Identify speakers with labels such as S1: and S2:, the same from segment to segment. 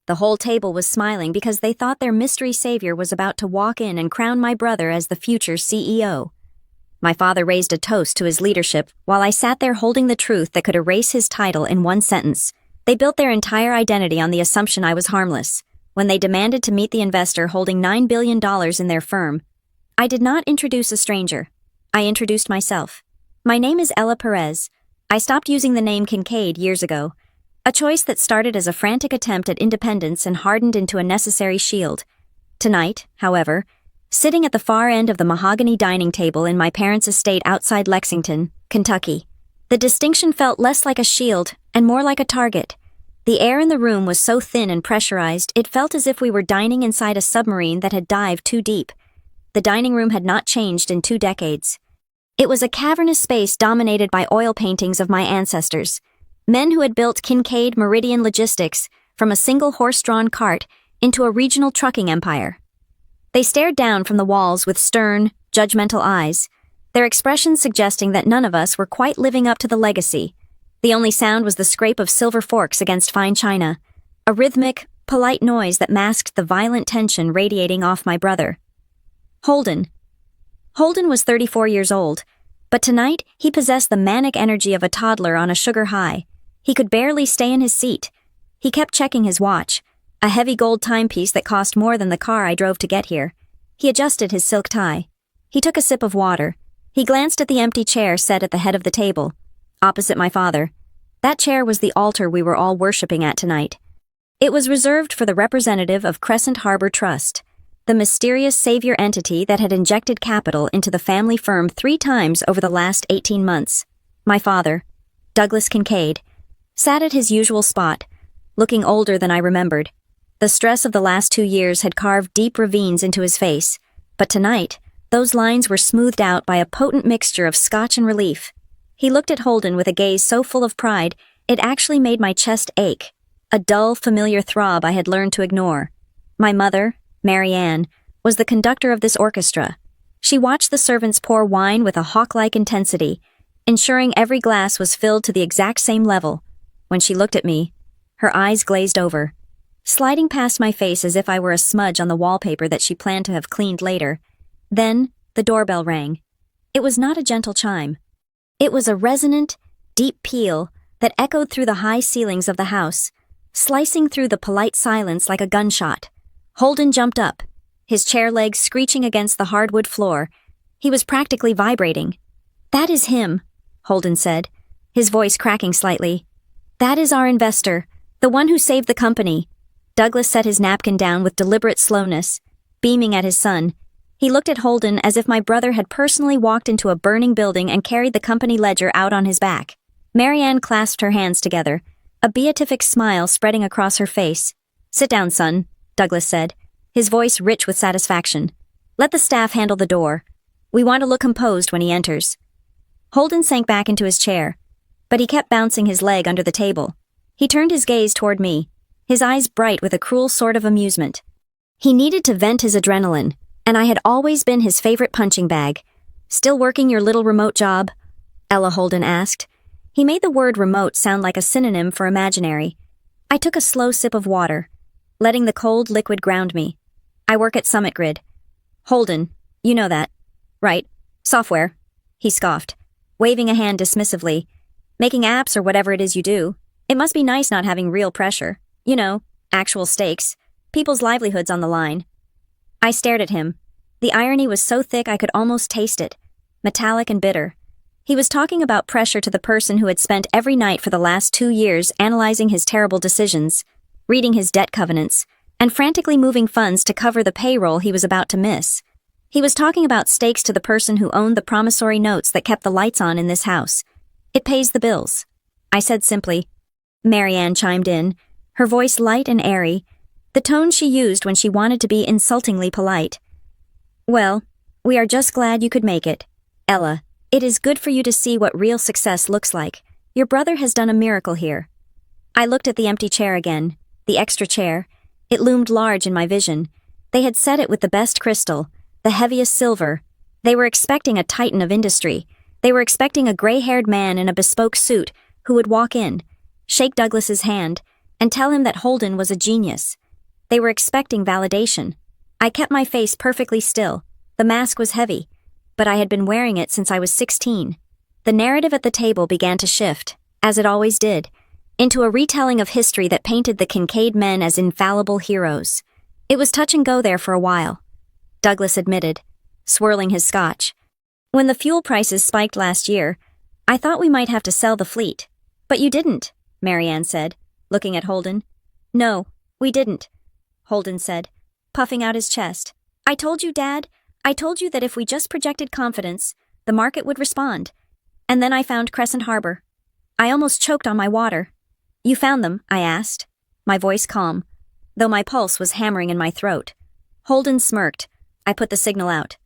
S1: The whole table was smiling because they thought their mystery savior was about to walk in and crown my brother as the future CEO. My father raised a toast to his leadership while I sat there holding the truth that could erase his title in one sentence. They built their entire identity on the assumption I was harmless. When they demanded to meet the investor holding $9 billion in their firm, I did not introduce a stranger. I introduced myself. My name is Ella Perez. I stopped using the name Kincaid years ago, a choice that started as a frantic attempt at independence and hardened into a necessary shield. Tonight, however, sitting at the far end of the mahogany dining table in my parents' estate outside Lexington, Kentucky, the distinction felt less like a shield and more like a target. The air in the room was so thin and pressurized, it felt as if we were dining inside a submarine that had dived too deep. The dining room had not changed in 2 decades. It was a cavernous space dominated by oil paintings of my ancestors, men who had built Kincaid Meridian Logistics from a single horse-drawn cart into a regional trucking empire. They stared down from the walls with stern, judgmental eyes, their expressions suggesting that none of us were quite living up to the legacy. The only sound was the scrape of silver forks against fine china, a rhythmic, polite noise that masked the violent tension radiating off my brother. Holden was 34 years old, but tonight he possessed the manic energy of a toddler on a sugar high. He could barely stay in his seat. He kept checking his watch, a heavy gold timepiece that cost more than the car I drove to get here. He adjusted his silk tie. He took a sip of water. He glanced at the empty chair set at the head of the table, opposite my father. That chair was the altar we were all worshipping at tonight. It was reserved for the representative of Crescent Harbor Trust, the mysterious savior entity that had injected capital into the family firm 3 times over the last 18 months. My father, Douglas Kincaid, sat at his usual spot, looking older than I remembered. The stress of the last 2 years had carved deep ravines into his face, but tonight, those lines were smoothed out by a potent mixture of scotch and relief. He looked at Holden with a gaze so full of pride, it actually made my chest ache, a dull, familiar throb I had learned to ignore. My mother, Mary Ann, was the conductor of this orchestra. She watched the servants pour wine with a hawk-like intensity, ensuring every glass was filled to the exact same level. When she looked at me, her eyes glazed over, sliding past my face as if I were a smudge on the wallpaper that she planned to have cleaned later. Then, the doorbell rang. It was not a gentle chime. It was a resonant, deep peal that echoed through the high ceilings of the house, slicing through the polite silence like a gunshot. Holden jumped up, his chair legs screeching against the hardwood floor. He was practically vibrating. "That is him," Holden said, his voice cracking slightly. "That is our investor, the one who saved the company." Douglas set his napkin down with deliberate slowness, beaming at his son. He looked at Holden as if my brother had personally walked into a burning building and carried the company ledger out on his back. Mary Ann clasped her hands together, a beatific smile spreading across her face. "Sit down, son," Douglas said, his voice rich with satisfaction. "Let the staff handle the door. We want to look composed when he enters." Holden sank back into his chair, but he kept bouncing his leg under the table. He turned his gaze toward me, his eyes bright with a cruel sort of amusement. He needed to vent his adrenaline, and I had always been his favorite punching bag. "Still working your little remote job?" Ella Holden asked. He made the word remote sound like a synonym for imaginary. I took a slow sip of water, letting the cold liquid ground me. "I work at Summit Grid." "Holden, you know that, right? Software," he scoffed, waving a hand dismissively. "Making apps or whatever it is you do. It must be nice not having real pressure. You know, actual stakes, people's livelihoods on the line." I stared at him. The irony was so thick I could almost taste it, metallic and bitter. He was talking about pressure to the person who had spent every night for the last 2 years analyzing his terrible decisions, reading his debt covenants, and frantically moving funds to cover the payroll he was about to miss. He was talking about stakes to the person who owned the promissory notes that kept the lights on in this house. "It pays the bills," I said simply. Mary Ann chimed in, her voice light and airy, the tone she used when she wanted to be insultingly polite. "Well, we are just glad you could make it. Ella, it is good for you to see what real success looks like. Your brother has done a miracle here." I looked at the empty chair again, the extra chair. It loomed large in my vision. They had set it with the best crystal, the heaviest silver. They were expecting a titan of industry. They were expecting a gray-haired man in a bespoke suit who would walk in, shake Douglas's hand, and tell him that Holden was a genius. They were expecting validation. I kept my face perfectly still. The mask was heavy, but I had been wearing it since I was 16. The narrative at the table began to shift, as it always did, into a retelling of history that painted the Kincaid men as infallible heroes. It was touch and go there for a while, Douglas admitted, swirling his scotch. When the fuel prices spiked last year, I thought we might have to sell the fleet. But you didn't, Marianne said, looking at Holden. No, we didn't, Holden said, puffing out his chest. I told you, Dad. I told you that if we just projected confidence, the market would respond. And then I found Crescent Harbor. I almost choked on my water. You found them, I asked, my voice calm, though my pulse was hammering in my throat. Holden smirked. I put the signal out.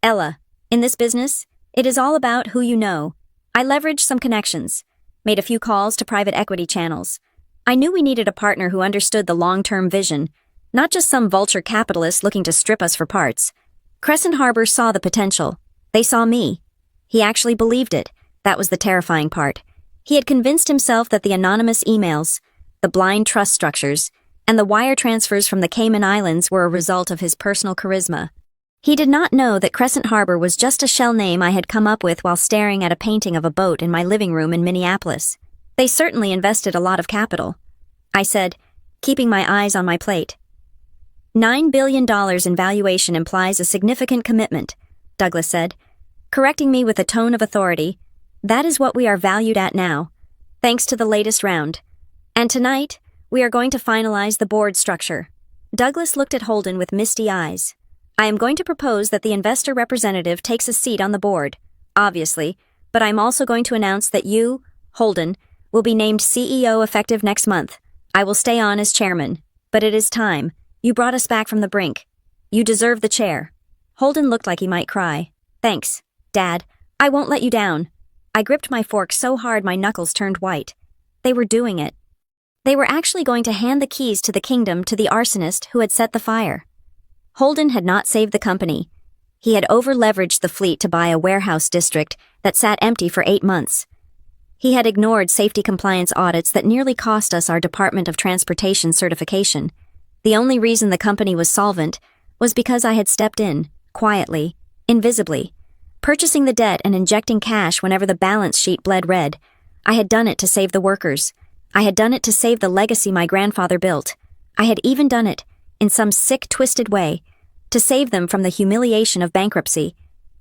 S1: Ella, in this business, it is all about who you know. I leveraged some connections, made a few calls to private equity channels. I knew we needed a partner who understood the long-term vision, not just some vulture capitalist looking to strip us for parts. Crescent Harbor saw the potential. They saw me. He actually believed it. That was the terrifying part. He had convinced himself that the anonymous emails, the blind trust structures, and the wire transfers from the Cayman Islands were a result of his personal charisma. He did not know that Crescent Harbor was just a shell name I had come up with while staring at a painting of a boat in my living room in Minneapolis. They certainly invested a lot of capital, I said, keeping my eyes on my plate. $9 billion in valuation implies a significant commitment, Douglas said, correcting me with a tone of authority. That is what we are valued at now, thanks to the latest round. And tonight, we are going to finalize the board structure. Douglas looked at Holden with misty eyes. I am going to propose that the investor representative takes a seat on the board, obviously, but I'm also going to announce that you, Holden, will be named CEO effective next month. I will stay on as chairman, but it is time. You brought us back from the brink. You deserve the chair. Holden looked like he might cry. Thanks, Dad. I won't let you down. I gripped my fork so hard my knuckles turned white. They were doing it. They were actually going to hand the keys to the kingdom to the arsonist who had set the fire. Holden had not saved the company. He had over-leveraged the fleet to buy a warehouse district that sat empty for 8 months. He had ignored safety compliance audits that nearly cost us our Department of Transportation certification. The only reason the company was solvent was because I had stepped in, quietly, invisibly, purchasing the debt and injecting cash whenever the balance sheet bled red. I had done it to save the workers. I had done it to save the legacy my grandfather built. I had even done it, in some sick, twisted way, to save them from the humiliation of bankruptcy.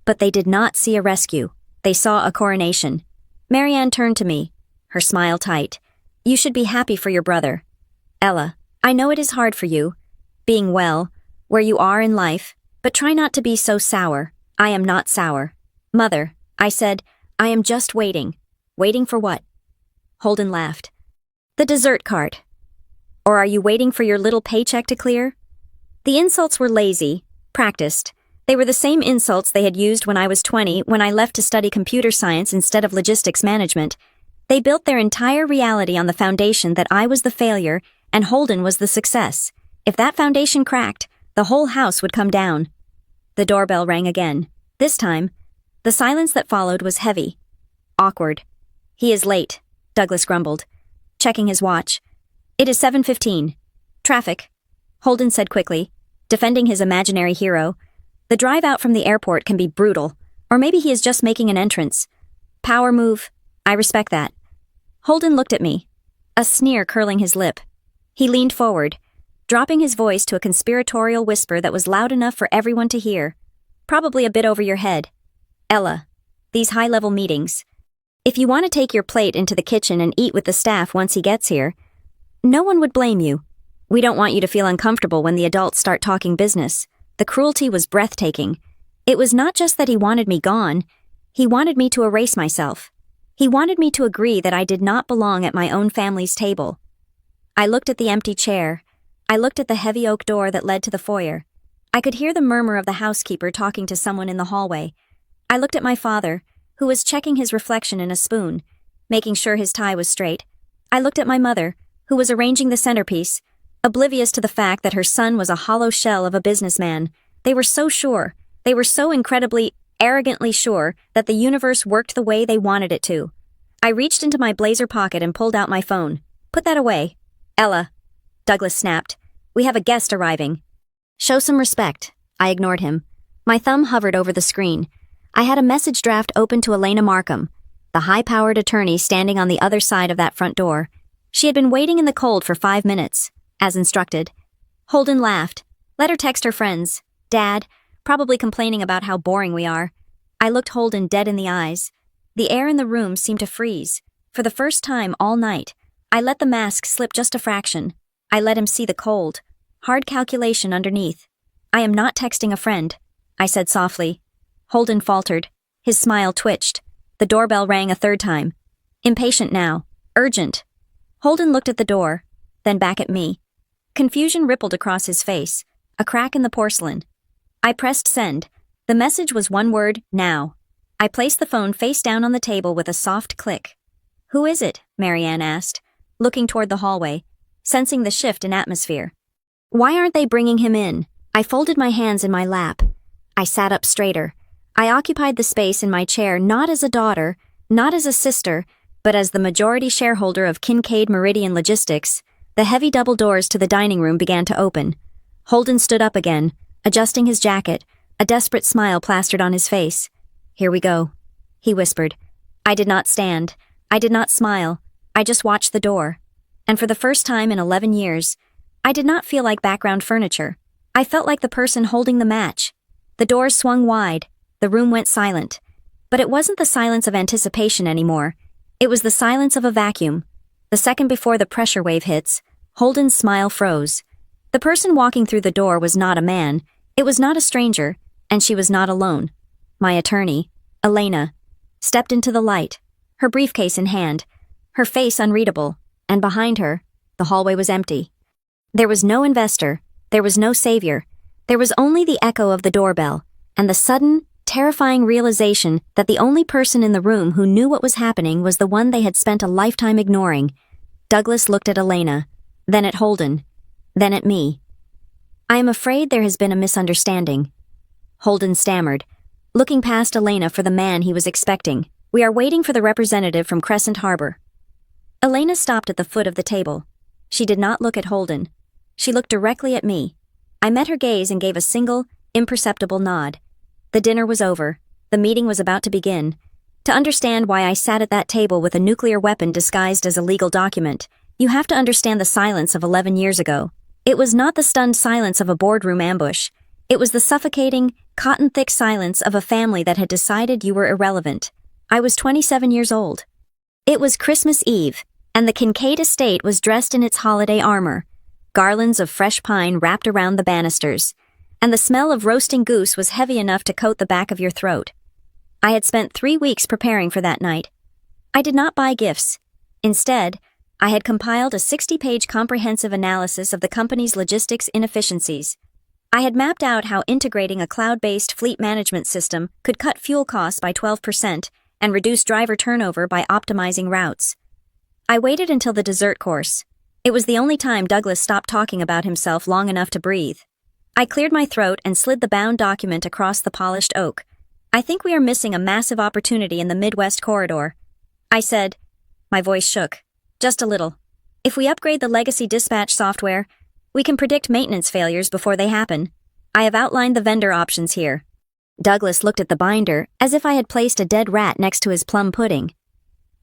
S1: But they did not see a rescue. They saw a coronation. Marianne turned to me, her smile tight. You should be happy for your brother. Ella, I know it is hard for you, being well, where you are in life, but try not to be so sour. I am not sour. Mother, I said, I am just waiting. Waiting for what? Holden laughed. The dessert cart. Or are you waiting for your little paycheck to clear? The insults were lazy, practiced. They were the same insults they had used when I was 20 when I left to study computer science instead of logistics management. They built their entire reality on the foundation that I was the failure and Holden was the success. If that foundation cracked, the whole house would come down. The doorbell rang again. This time, the silence that followed was heavy. Awkward. He is late, Douglas grumbled, checking his watch. It is 7:15. Traffic, Holden said quickly, defending his imaginary hero. The drive out from the airport can be brutal, or maybe he is just making an entrance. Power move. I respect that. Holden looked at me, a sneer curling his lip. He leaned forward, dropping his voice to a conspiratorial whisper that was loud enough for everyone to hear, probably a bit over your head. Ella, these high-level meetings. If you want to take your plate into the kitchen and eat with the staff once he gets here, no one would blame you. We don't want you to feel uncomfortable when the adults start talking business. The cruelty was breathtaking. It was not just that he wanted me gone. He wanted me to erase myself. He wanted me to agree that I did not belong at my own family's table. I looked at the empty chair. I looked at the heavy oak door that led to the foyer. I could hear the murmur of the housekeeper talking to someone in the hallway. I looked at my father, who was checking his reflection in a spoon, making sure his tie was straight. I looked at my mother, who was arranging the centerpiece, oblivious to the fact that her son was a hollow shell of a businessman. They were so sure, they were so incredibly, arrogantly sure that the universe worked the way they wanted it to. I reached into my blazer pocket and pulled out my phone. Put that away. Ella, Douglas snapped. We have a guest arriving. Show some respect. I ignored him. My thumb hovered over the screen. I had a message draft open to Elena Markham, the high-powered attorney standing on the other side of that front door. She had been waiting in the cold for 5 minutes, as instructed. Holden laughed. Let her text her friends. Dad, probably complaining about how boring we are. I looked Holden dead in the eyes. The air in the room seemed to freeze. For the first time all night, I let the mask slip just a fraction. I let him see the cold, hard calculation underneath. I am not texting a friend, I said softly. Holden faltered. His smile twitched. The doorbell rang a third time. Impatient now. Urgent. Holden looked at the door, then back at me. Confusion rippled across his face, a crack in the porcelain. I pressed send. The message was one word, now. I placed the phone face down on the table with a soft click. Who is it? Marianne asked, looking toward the hallway, sensing the shift in atmosphere. Why aren't they bringing him in? I folded my hands in my lap. I sat up straighter. I occupied the space in my chair not as a daughter, not as a sister, but as the majority shareholder of Kincaid Meridian Logistics. The heavy double doors to the dining room began to open. Holden stood up again, adjusting his jacket, a desperate smile plastered on his face. Here we go, he whispered. I did not stand. I did not smile. I just watched the door. And for the first time in 11 years, I did not feel like background furniture. I felt like the person holding the match. The doors swung wide. The room went silent. But it wasn't the silence of anticipation anymore. It was the silence of a vacuum. The second before the pressure wave hits, Holden's smile froze. The person walking through the door was not a man. It was not a stranger, and she was not alone. My attorney, Elena, stepped into the light, her briefcase in hand, her face unreadable, and behind her, the hallway was empty. There was no investor, there was no savior. There was only the echo of the doorbell, and the sudden, terrifying realization that the only person in the room who knew what was happening was the one they had spent a lifetime ignoring. Douglas looked at Elena, then at Holden, then at me. I am afraid there has been a misunderstanding. Holden stammered, looking past Elena for the man he was expecting. We are waiting for the representative from Crescent Harbor. Elena stopped at the foot of the table. She did not look at Holden. She looked directly at me. I met her gaze and gave a single, imperceptible nod. The dinner was over. The meeting was about to begin. To understand why I sat at that table with a nuclear weapon disguised as a legal document, you have to understand the silence of 11 years ago. It was not the stunned silence of a boardroom ambush. It was the suffocating, cotton-thick silence of a family that had decided you were irrelevant. I was 27 years old. It was Christmas Eve, and the Kincaid estate was dressed in its holiday armor. Garlands of fresh pine wrapped around the banisters, and the smell of roasting goose was heavy enough to coat the back of your throat. I had spent 3 weeks preparing for that night. I did not buy gifts. Instead, I had compiled a 60-page comprehensive analysis of the company's logistics inefficiencies. I had mapped out how integrating a cloud-based fleet management system could cut fuel costs by 12% and reduce driver turnover by optimizing routes. I waited until the dessert course. It was the only time Douglas stopped talking about himself long enough to breathe. I cleared my throat and slid the bound document across the polished oak. I think we are missing a massive opportunity in the Midwest corridor. I said. My voice shook. Just a little. If we upgrade the legacy dispatch software, we can predict maintenance failures before they happen. I have outlined the vendor options here. Douglas looked at the binder as if I had placed a dead rat next to his plum pudding.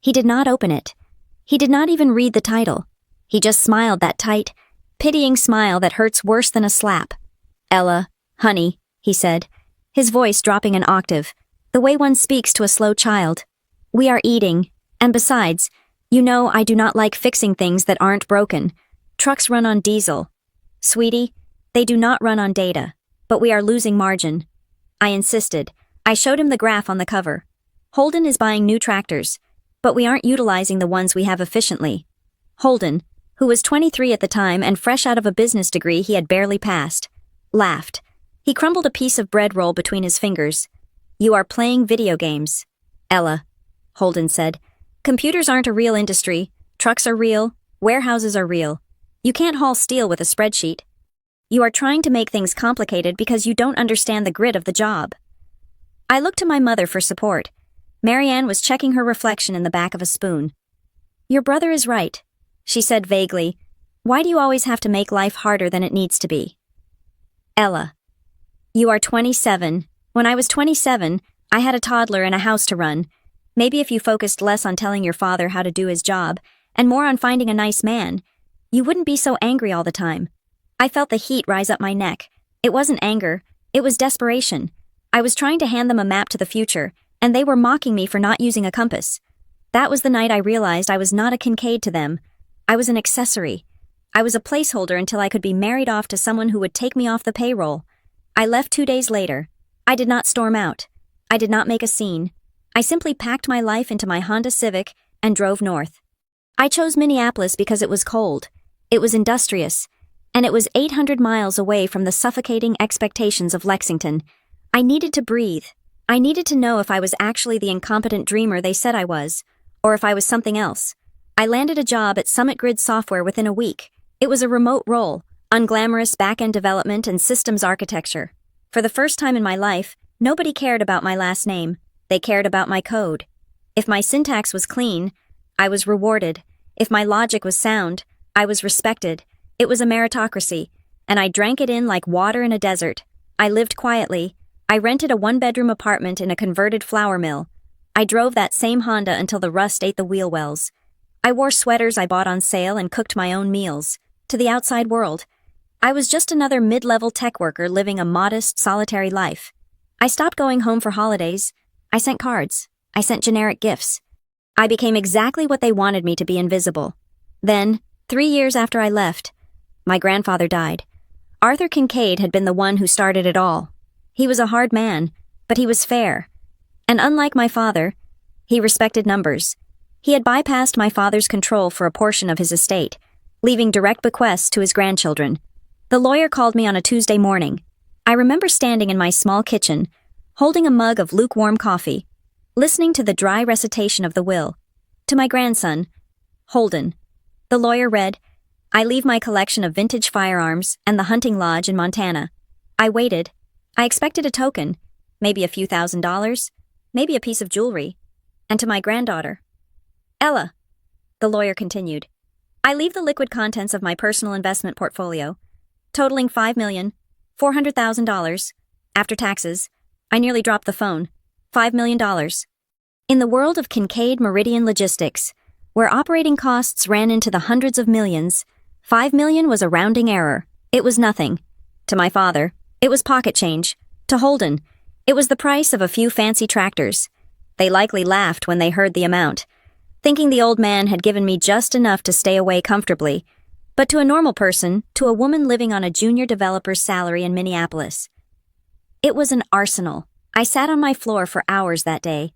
S1: He did not open it. He did not even read the title. He just smiled that tight, pitying smile that hurts worse than a slap. Ella, honey, he said, his voice dropping an octave, the way one speaks to a slow child. We are eating, and besides, you know I do not like fixing things that aren't broken. Trucks run on diesel. Sweetie, they do not run on data, but we are losing margin. I insisted. I showed him the graph on the cover. Holden is buying new tractors, but we aren't utilizing the ones we have efficiently. Holden, who was 23 at the time and fresh out of a business degree he had barely passed, laughed. He crumbled a piece of bread roll between his fingers. You are playing video games. Ella, Holden said. Computers aren't a real industry. Trucks are real. Warehouses are real. You can't haul steel with a spreadsheet. You are trying to make things complicated because you don't understand the grit of the job. I looked to my mother for support. Marianne was checking her reflection in the back of a spoon. Your brother is right, she said vaguely. Why do you always have to make life harder than it needs to be? Ella. You are 27. When I was 27, I had a toddler and a house to run. Maybe if you focused less on telling your father how to do his job, and more on finding a nice man, you wouldn't be so angry all the time. I felt the heat rise up my neck. It wasn't anger, it was desperation. I was trying to hand them a map to the future, and they were mocking me for not using a compass. That was the night I realized I was not a Kincaid to them. I was an accessory. I was a placeholder until I could be married off to someone who would take me off the payroll. I left 2 days later. I did not storm out. I did not make a scene. I simply packed my life into my Honda Civic and drove north. I chose Minneapolis because it was cold. It was industrious. And it was 800 miles away from the suffocating expectations of Lexington. I needed to breathe. I needed to know if I was actually the incompetent dreamer they said I was, or if I was something else. I landed a job at Summit Grid Software within a week. It was a remote role, unglamorous back-end development and systems architecture. For the first time in my life, nobody cared about my last name. They cared about my code. If my syntax was clean, I was rewarded. If my logic was sound, I was respected. It was a meritocracy, and I drank it in like water in a desert. I lived quietly. I rented a 1-bedroom apartment in a converted flour mill. I drove that same Honda until the rust ate the wheel wells. I wore sweaters I bought on sale and cooked my own meals. To the outside world, I was just another mid-level tech worker living a modest, solitary life. I stopped going home for holidays. I sent cards. I sent generic gifts. I became exactly what they wanted me to be: invisible. Then, 3 years after I left, my grandfather died. Arthur Kincaid had been the one who started it all. He was a hard man, but he was fair. And unlike my father, he respected numbers. He had bypassed my father's control for a portion of his estate, leaving direct bequests to his grandchildren. The lawyer called me on a Tuesday morning. I remember standing in my small kitchen, holding a mug of lukewarm coffee, listening to the dry recitation of the will. To my grandson, Holden. The lawyer read, "I leave my collection of vintage firearms and the hunting lodge in Montana." I waited. I expected a token, maybe a few $1,000s, maybe a piece of jewelry. And to my granddaughter, "Ella," the lawyer continued, "I leave the liquid contents of my personal investment portfolio, totaling $5,400,000 after taxes." I nearly dropped the phone. $5 million. In the world of Kincaid Meridian Logistics, where operating costs ran into the hundreds of millions, $5 million was a rounding error. It was nothing. To my father, it was pocket change. To Holden, it was the price of a few fancy tractors. They likely laughed when they heard the amount, thinking the old man had given me just enough to stay away comfortably. But to a normal person, to a woman living on a junior developer's salary in Minneapolis, it was an arsenal. I sat on my floor for hours that day.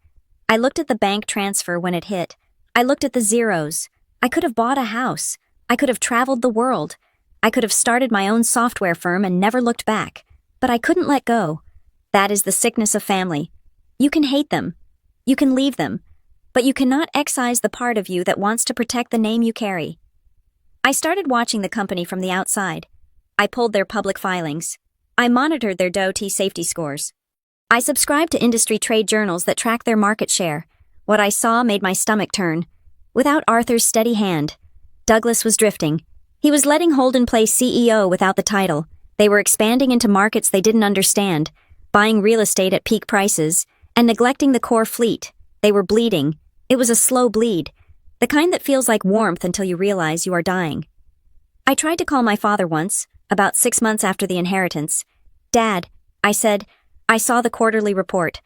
S1: I looked at the bank transfer when it hit. I looked at the zeros. I could have bought a house. I could have traveled the world. I could have started my own software firm and never looked back. But I couldn't let go. That is the sickness of family. You can hate them. You can leave them. But you cannot excise the part of you that wants to protect the name you carry. I started watching the company from the outside. I pulled their public filings. I monitored their DOT safety scores. I subscribed to industry trade journals that track their market share. What I saw made my stomach turn. Without Arthur's steady hand, Douglas was drifting. He was letting Holden play CEO without the title. They were expanding into markets they didn't understand, buying real estate at peak prices, and neglecting the core fleet. They were bleeding. It was a slow bleed, the kind that feels like warmth until you realize you are dying. I tried to call my father once, about 6 months after the inheritance. "Dad," I said, "I saw the quarterly report.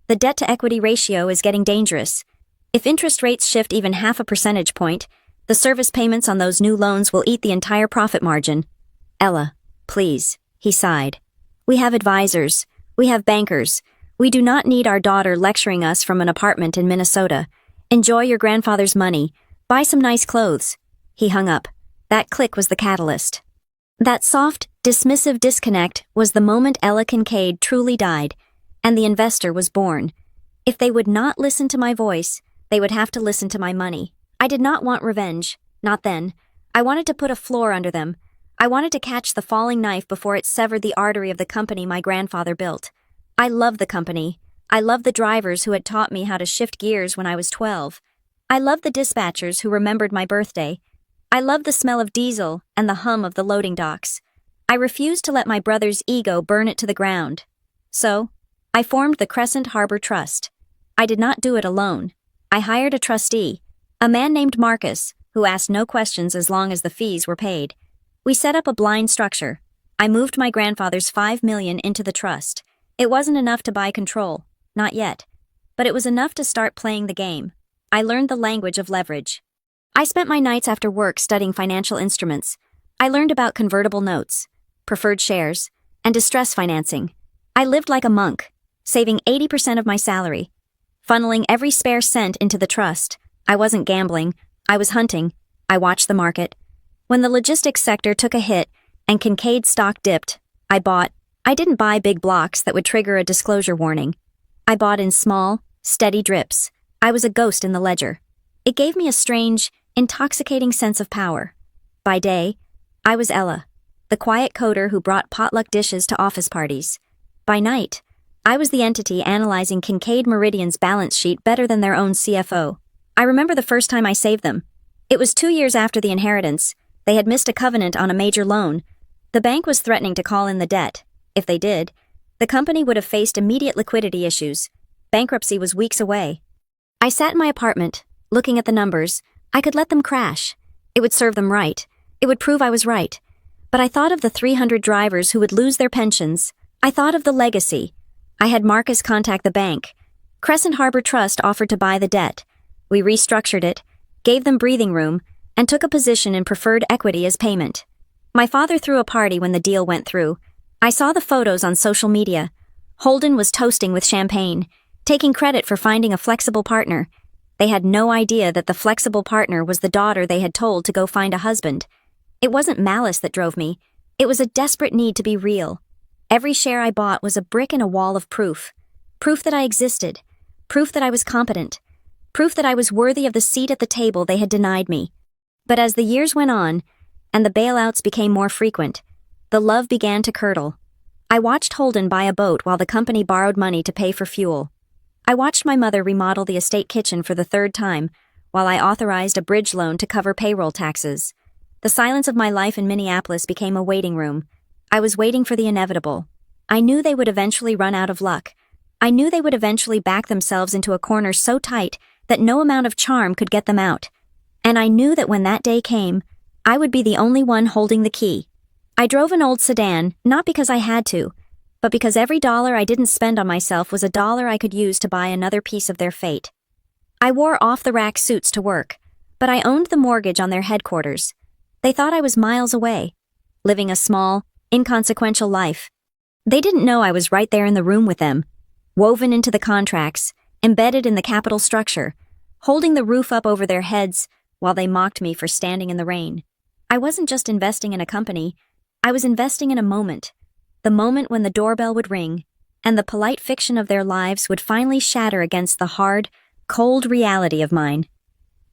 S1: The debt-to-equity ratio is getting dangerous. If interest rates shift even half a percentage point, the service payments on those new loans will eat the entire profit margin." "Ella, please," he sighed. "We have advisors. We have bankers. We do not need our daughter lecturing us from an apartment in Minnesota. Enjoy your grandfather's money. Buy some nice clothes." He hung up. That click was the catalyst. That soft, dismissive disconnect was the moment Ella Kincaid truly died, and the investor was born. If they would not listen to my voice, they would have to listen to my money. I did not want revenge, not then. I wanted to put a floor under them. I wanted to catch the falling knife before it severed the artery of the company my grandfather built. I loved the company. I loved the drivers who had taught me how to shift gears when I was 12. I loved the dispatchers who remembered my birthday. I loved the smell of diesel and the hum of the loading docks. I refused to let my brother's ego burn it to the ground. So, I formed the Crescent Harbor Trust. I did not do it alone. I hired a trustee, a man named Marcus, who asked no questions as long as the fees were paid. We set up a blind structure. I moved my grandfather's $5 million into the trust. It wasn't enough to buy control, not yet. But it was enough to start playing the game. I learned the language of leverage. I spent my nights after work studying financial instruments. I learned about convertible notes, preferred shares, and distress financing. I lived like a monk, saving 80% of my salary, funneling every spare cent into the trust. I wasn't gambling, I was hunting. I watched the market. When the logistics sector took a hit and Kincaid stock dipped, I bought. I didn't buy big blocks that would trigger a disclosure warning. I bought in small, steady drips. I was a ghost in the ledger. It gave me a strange, intoxicating sense of power. By day, I was Ella, the quiet coder who brought potluck dishes to office parties. By night, I was the entity analyzing Kincaid Meridian's balance sheet better than their own CFO. I remember the first time I saved them. It was 2 years after the inheritance. They had missed a covenant on a major loan. The bank was threatening to call in the debt. If they did, the company would have faced immediate liquidity issues. Bankruptcy was weeks away. I sat in my apartment, looking at the numbers. I could let them crash. It would serve them right. It would prove I was right. But I thought of the 300 drivers who would lose their pensions. I thought of the legacy. I had Marcus contact the bank. Crescent Harbor Trust offered to buy the debt. We restructured it, gave them breathing room, and took a position in preferred equity as payment. My father threw a party when the deal went through. I saw the photos on social media. Holden was toasting with champagne, taking credit for finding a flexible partner. They had no idea that the flexible partner was the daughter they had told to go find a husband. It wasn't malice that drove me. It was a desperate need to be real. Every share I bought was a brick in a wall of proof. Proof that I existed. Proof that I was competent. Proof that I was worthy of the seat at the table they had denied me. But as the years went on, and the bailouts became more frequent, the love began to curdle. I watched Holden buy a boat while the company borrowed money to pay for fuel. I watched my mother remodel the estate kitchen for the third time, while I authorized a bridge loan to cover payroll taxes. The silence of my life in Minneapolis became a waiting room. I was waiting for the inevitable. I knew they would eventually run out of luck. I knew they would eventually back themselves into a corner so tight that no amount of charm could get them out. And I knew that when that day came, I would be the only one holding the key. I drove an old sedan, not because I had to, but because every dollar I didn't spend on myself was a dollar I could use to buy another piece of their fate. I wore off-the-rack suits to work, but I owned the mortgage on their headquarters. They thought I was miles away, living a small, inconsequential life. They didn't know I was right there in the room with them, woven into the contracts, embedded in the capital structure, holding the roof up over their heads while they mocked me for standing in the rain. I wasn't just investing in a company, I was investing in a moment. The moment when the doorbell would ring, and the polite fiction of their lives would finally shatter against the hard, cold reality of mine.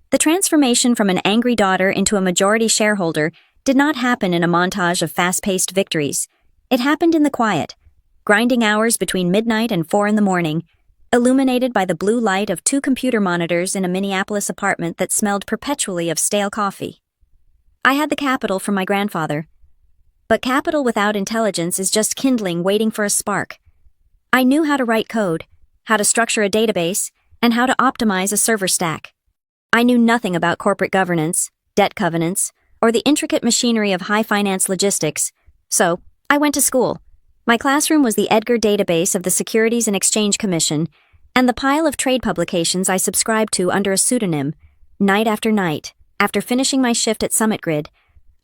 S1: The transformation from an angry daughter into a majority shareholder did not happen in a montage of fast-paced victories. It happened in the quiet, grinding hours between midnight and 4 in the morning, illuminated by the blue light of 2 computer monitors in a Minneapolis apartment that smelled perpetually of stale coffee. I had the capital from my grandfather. But capital without intelligence is just kindling waiting for a spark. I knew how to write code, how to structure a database, and how to optimize a server stack. I knew nothing about corporate governance, debt covenants, or the intricate machinery of high finance logistics, so I went to school. My classroom was the Edgar database of the Securities and Exchange Commission, and the pile of trade publications I subscribed to under a pseudonym. Night after night, after finishing my shift at Summit Grid,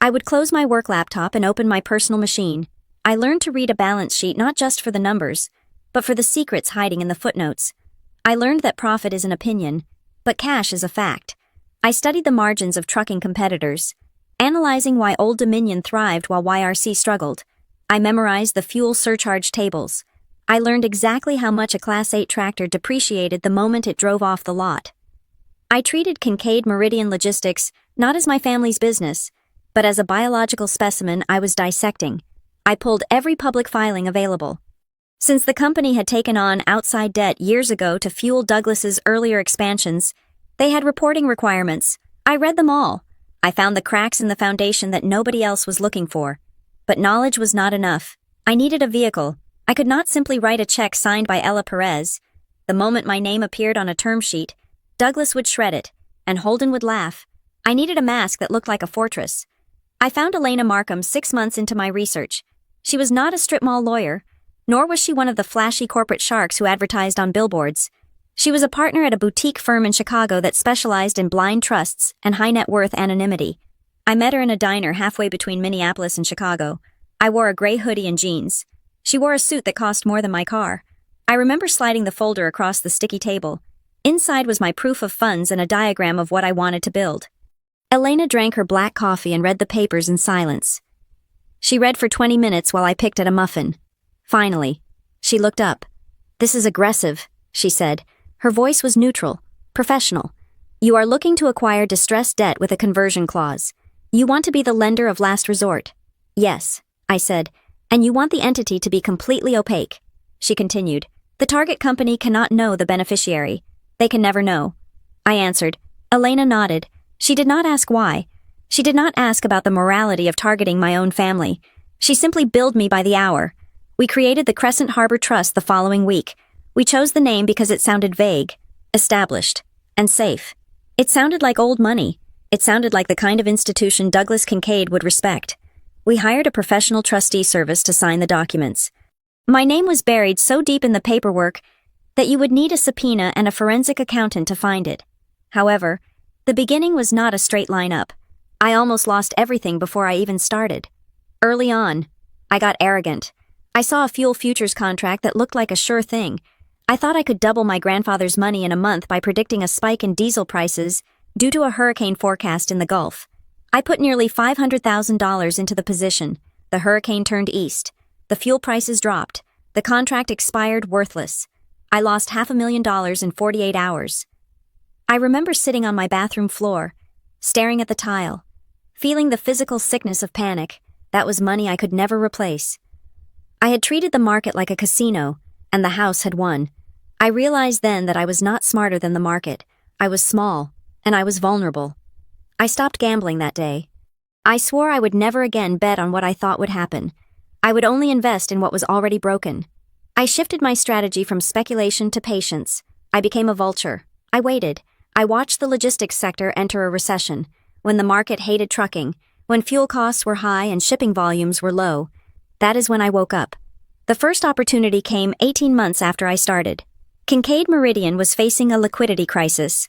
S1: I would close my work laptop and open my personal machine. I learned to read a balance sheet not just for the numbers, but for the secrets hiding in the footnotes. I learned that profit is an opinion, but cash is a fact. I studied the margins of trucking competitors, analyzing why Old Dominion thrived while YRC struggled. I memorized the fuel surcharge tables. I learned exactly how much a Class 8 tractor depreciated the moment it drove off the lot. I treated Kincaid Meridian Logistics not as my family's business, but as a biological specimen I was dissecting. I pulled every public filing available. Since the company had taken on outside debt years ago to fuel Douglas's earlier expansions, they had reporting requirements. I read them all. I found the cracks in the foundation that nobody else was looking for. But knowledge was not enough. I needed a vehicle. I could not simply write a check signed by Ella Perez. The moment my name appeared on a term sheet, Douglas would shred it, and Holden would laugh. I needed a mask that looked like a fortress. I found Elena Markham 6 months into my research. She was not a strip mall lawyer, nor was she one of the flashy corporate sharks who advertised on billboards. She was a partner at a boutique firm in Chicago that specialized in blind trusts and high net worth anonymity. I met her in a diner halfway between Minneapolis and Chicago. I wore a gray hoodie and jeans. She wore a suit that cost more than my car. I remember sliding the folder across the sticky table. Inside was my proof of funds and a diagram of what I wanted to build. Elena drank her black coffee and read the papers in silence. She read for 20 minutes while I picked at a muffin. Finally, she looked up. "This is aggressive," she said. Her voice was neutral, professional. "You are looking to acquire distressed debt with a conversion clause. You want to be the lender of last resort." "Yes," I said, "and you want the entity to be completely opaque." She continued, "The target company cannot know the beneficiary. They can never know." I answered. Elena nodded. She did not ask why. She did not ask about the morality of targeting my own family. She simply billed me by the hour. We created the Crescent Harbor Trust the following week. We chose the name because it sounded vague, established, and safe. It sounded like old money. It sounded like the kind of institution Douglas Kincaid would respect. We hired a professional trustee service to sign the documents. My name was buried so deep in the paperwork that you would need a subpoena and a forensic accountant to find it. However, the beginning was not a straight line up. I almost lost everything before I even started. Early on, I got arrogant. I saw a fuel futures contract that looked like a sure thing. I thought I could double my grandfather's money in a month by predicting a spike in diesel prices due to a hurricane forecast in the Gulf. I put nearly $500,000 into the position. The hurricane turned east. The fuel prices dropped. The contract expired worthless. I lost $500,000 in 48 hours. I remember sitting on my bathroom floor, staring at the tile, feeling the physical sickness of panic. That was money I could never replace. I had treated the market like a casino, and the house had won. I realized then that I was not smarter than the market. I was small, and I was vulnerable. I stopped gambling that day. I swore I would never again bet on what I thought would happen. I would only invest in what was already broken. I shifted my strategy from speculation to patience. I became a vulture. I waited. I watched the logistics sector enter a recession, when the market hated trucking, when fuel costs were high and shipping volumes were low. That is when I woke up. The first opportunity came 18 months after I started. Kincaid Meridian was facing a liquidity crisis.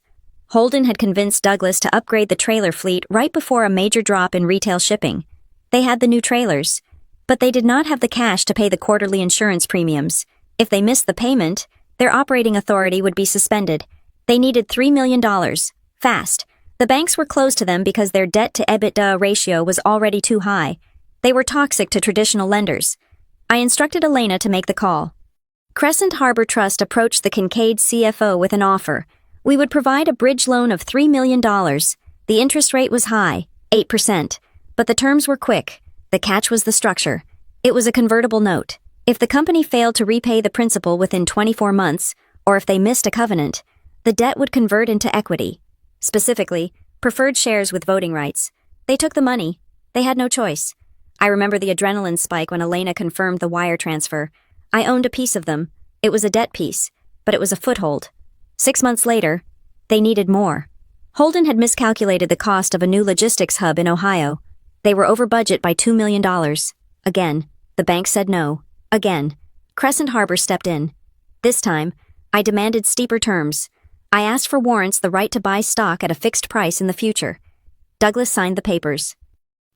S1: Holden had convinced Douglas to upgrade the trailer fleet right before a major drop in retail shipping. They had the new trailers, but they did not have the cash to pay the quarterly insurance premiums. If they missed the payment, their operating authority would be suspended. They needed $3 million, fast. The banks were closed to them because their debt-to-EBITDA ratio was already too high. They were toxic to traditional lenders. I instructed Elena to make the call. Crescent Harbor Trust approached the Kincaid CFO with an offer. We would provide a bridge loan of $3 million. The interest rate was high, 8%, but the terms were quick. The catch was the structure. It was a convertible note. If the company failed to repay the principal within 24 months, or if they missed a covenant, the debt would convert into equity. Specifically, preferred shares with voting rights. They took the money. They had no choice. I remember the adrenaline spike when Elena confirmed the wire transfer. I owned a piece of them. It was a debt piece, but it was a foothold. 6 months later, they needed more. Holden had miscalculated the cost of a new logistics hub in Ohio. They were over budget by $2 million. Again, the bank said no. Again, Crescent Harbor stepped in. This time, I demanded steeper terms. I asked for warrants, the right to buy stock at a fixed price in the future. Douglas signed the papers.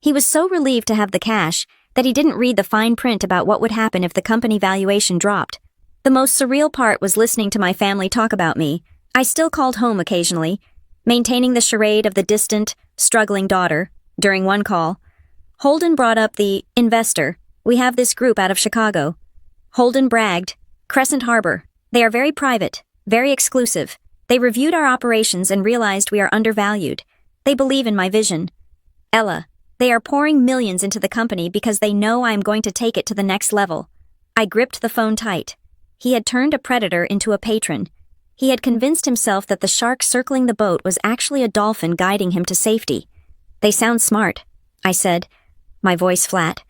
S1: He was so relieved to have the cash that he didn't read the fine print about what would happen if the company valuation dropped. The most surreal part was listening to my family talk about me. I still called home occasionally, maintaining the charade of the distant, struggling daughter. During one call, Holden brought up the investor. We have this group out of Chicago. Holden bragged, Crescent Harbor. They are very private, very exclusive. They reviewed our operations and realized we are undervalued. They believe in my vision. Ella, they are pouring millions into the company because they know I am going to take it to the next level. I gripped the phone tight. He had turned a predator into a patron. He had convinced himself that the shark circling the boat was actually a dolphin guiding him to safety. They sound smart, I said, my voice flat.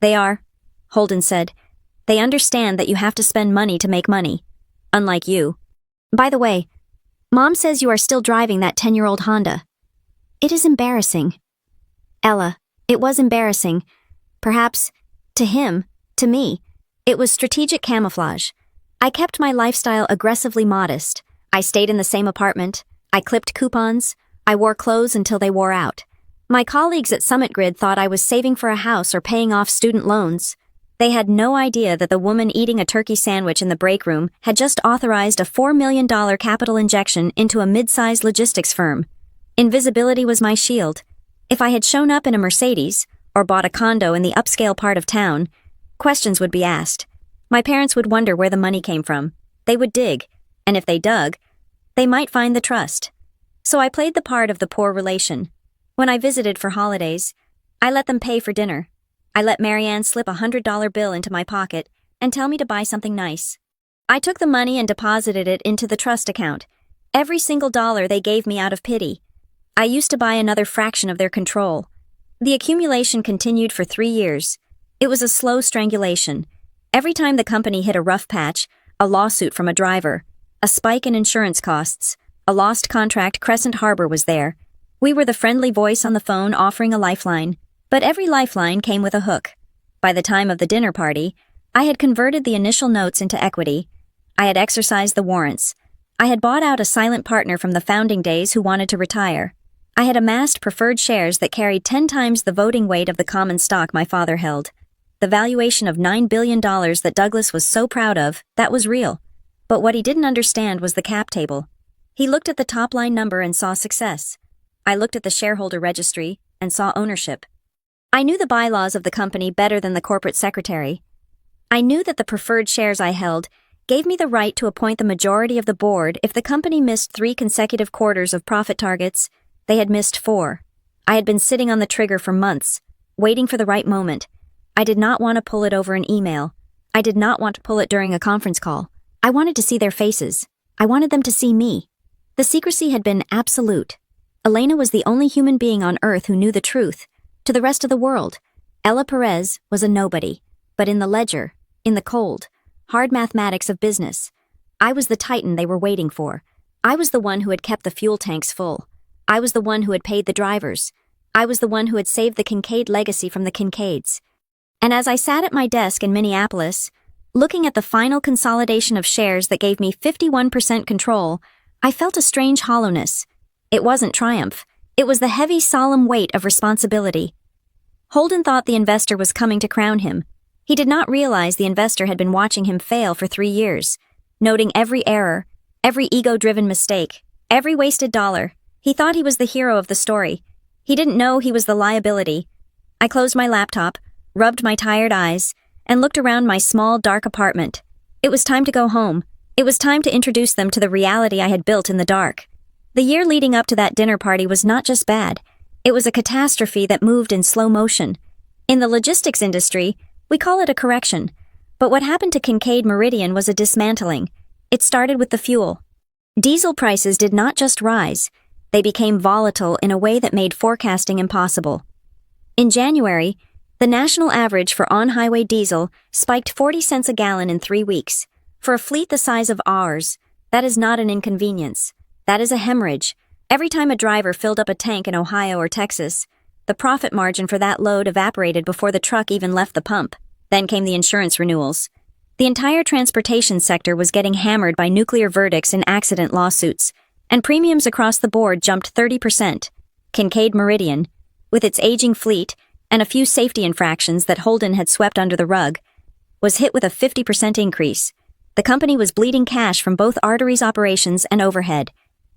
S1: They are, Holden said. They understand that you have to spend money to make money. Unlike you. By the way, Mom says you are still driving that 10-year-old Honda. It is embarrassing. Ella, it was embarrassing. Perhaps, to him, to me, it was strategic camouflage. I kept my lifestyle aggressively modest. I stayed in the same apartment. I clipped coupons. I wore clothes until they wore out. My colleagues at Summit Grid thought I was saving for a house or paying off student loans. They had no idea that the woman eating a turkey sandwich in the break room had just authorized a $4 million capital injection into a mid-sized logistics firm. Invisibility was my shield. If I had shown up in a Mercedes, or bought a condo in the upscale part of town, questions would be asked. My parents would wonder where the money came from. They would dig, and if they dug, they might find the trust. So I played the part of the poor relation. When I visited for holidays, I let them pay for dinner. I let Marianne slip a $100 bill into my pocket and tell me to buy something nice. I took the money and deposited it into the trust account. Every single dollar they gave me out of pity. I used to buy another fraction of their control. The accumulation continued for 3 years. It was a slow strangulation. Every time the company hit a rough patch, a lawsuit from a driver, a spike in insurance costs, a lost contract, Crescent Harbor was there. We were the friendly voice on the phone offering a lifeline. But every lifeline came with a hook. By the time of the dinner party, I had converted the initial notes into equity. I had exercised the warrants. I had bought out a silent partner from the founding days who wanted to retire. I had amassed preferred shares that carried 10 times the voting weight of the common stock my father held. The valuation of $9 billion that Douglas was so proud of, that was real. But what he didn't understand was the cap table. He looked at the top-line number and saw success. I looked at the shareholder registry and saw ownership. I knew the bylaws of the company better than the corporate secretary. I knew that the preferred shares I held gave me the right to appoint the majority of the board if the company missed 3 consecutive quarters of profit targets. They had missed 4. I had been sitting on the trigger for months, waiting for the right moment. I did not want to pull it over an email. I did not want to pull it during a conference call. I wanted to see their faces. I wanted them to see me. The secrecy had been absolute. Elena was the only human being on Earth who knew the truth. To the rest of the world, Ella Perez was a nobody. But in the ledger, in the cold, hard mathematics of business, I was the titan they were waiting for. I was the one who had kept the fuel tanks full. I was the one who had paid the drivers. I was the one who had saved the Kincaid legacy from the Kincaids. And as I sat at my desk in Minneapolis, looking at the final consolidation of shares that gave me 51% control, I felt a strange hollowness. It wasn't triumph. It was the heavy, solemn weight of responsibility. Holden thought the investor was coming to crown him. He did not realize the investor had been watching him fail for 3 years, noting every error, every ego-driven mistake, every wasted dollar. He thought he was the hero of the story. He didn't know he was the liability. I closed my laptop, rubbed my tired eyes, and looked around my small, dark apartment. It was time to go home. It was time to introduce them to the reality I had built in the dark. The year leading up to that dinner party was not just bad. It was a catastrophe that moved in slow motion. In the logistics industry, we call it a correction. But what happened to Kincaid Meridian was a dismantling. It started with the fuel. Diesel prices did not just rise. They became volatile in a way that made forecasting impossible. In January, the national average for on-highway diesel spiked 40 cents a gallon in 3 weeks. For a fleet the size of ours, that is not an inconvenience. That is a hemorrhage. Every time a driver filled up a tank in Ohio or Texas, the profit margin for that load evaporated before the truck even left the pump. Then came the insurance renewals. The entire transportation sector was getting hammered by nuclear verdicts in accident lawsuits, and premiums across the board jumped 30%. Kincaid Meridian, with its aging fleet and a few safety infractions that Holden had swept under the rug, was hit with a 50% increase. The company was bleeding cash from both arteries operations and overhead.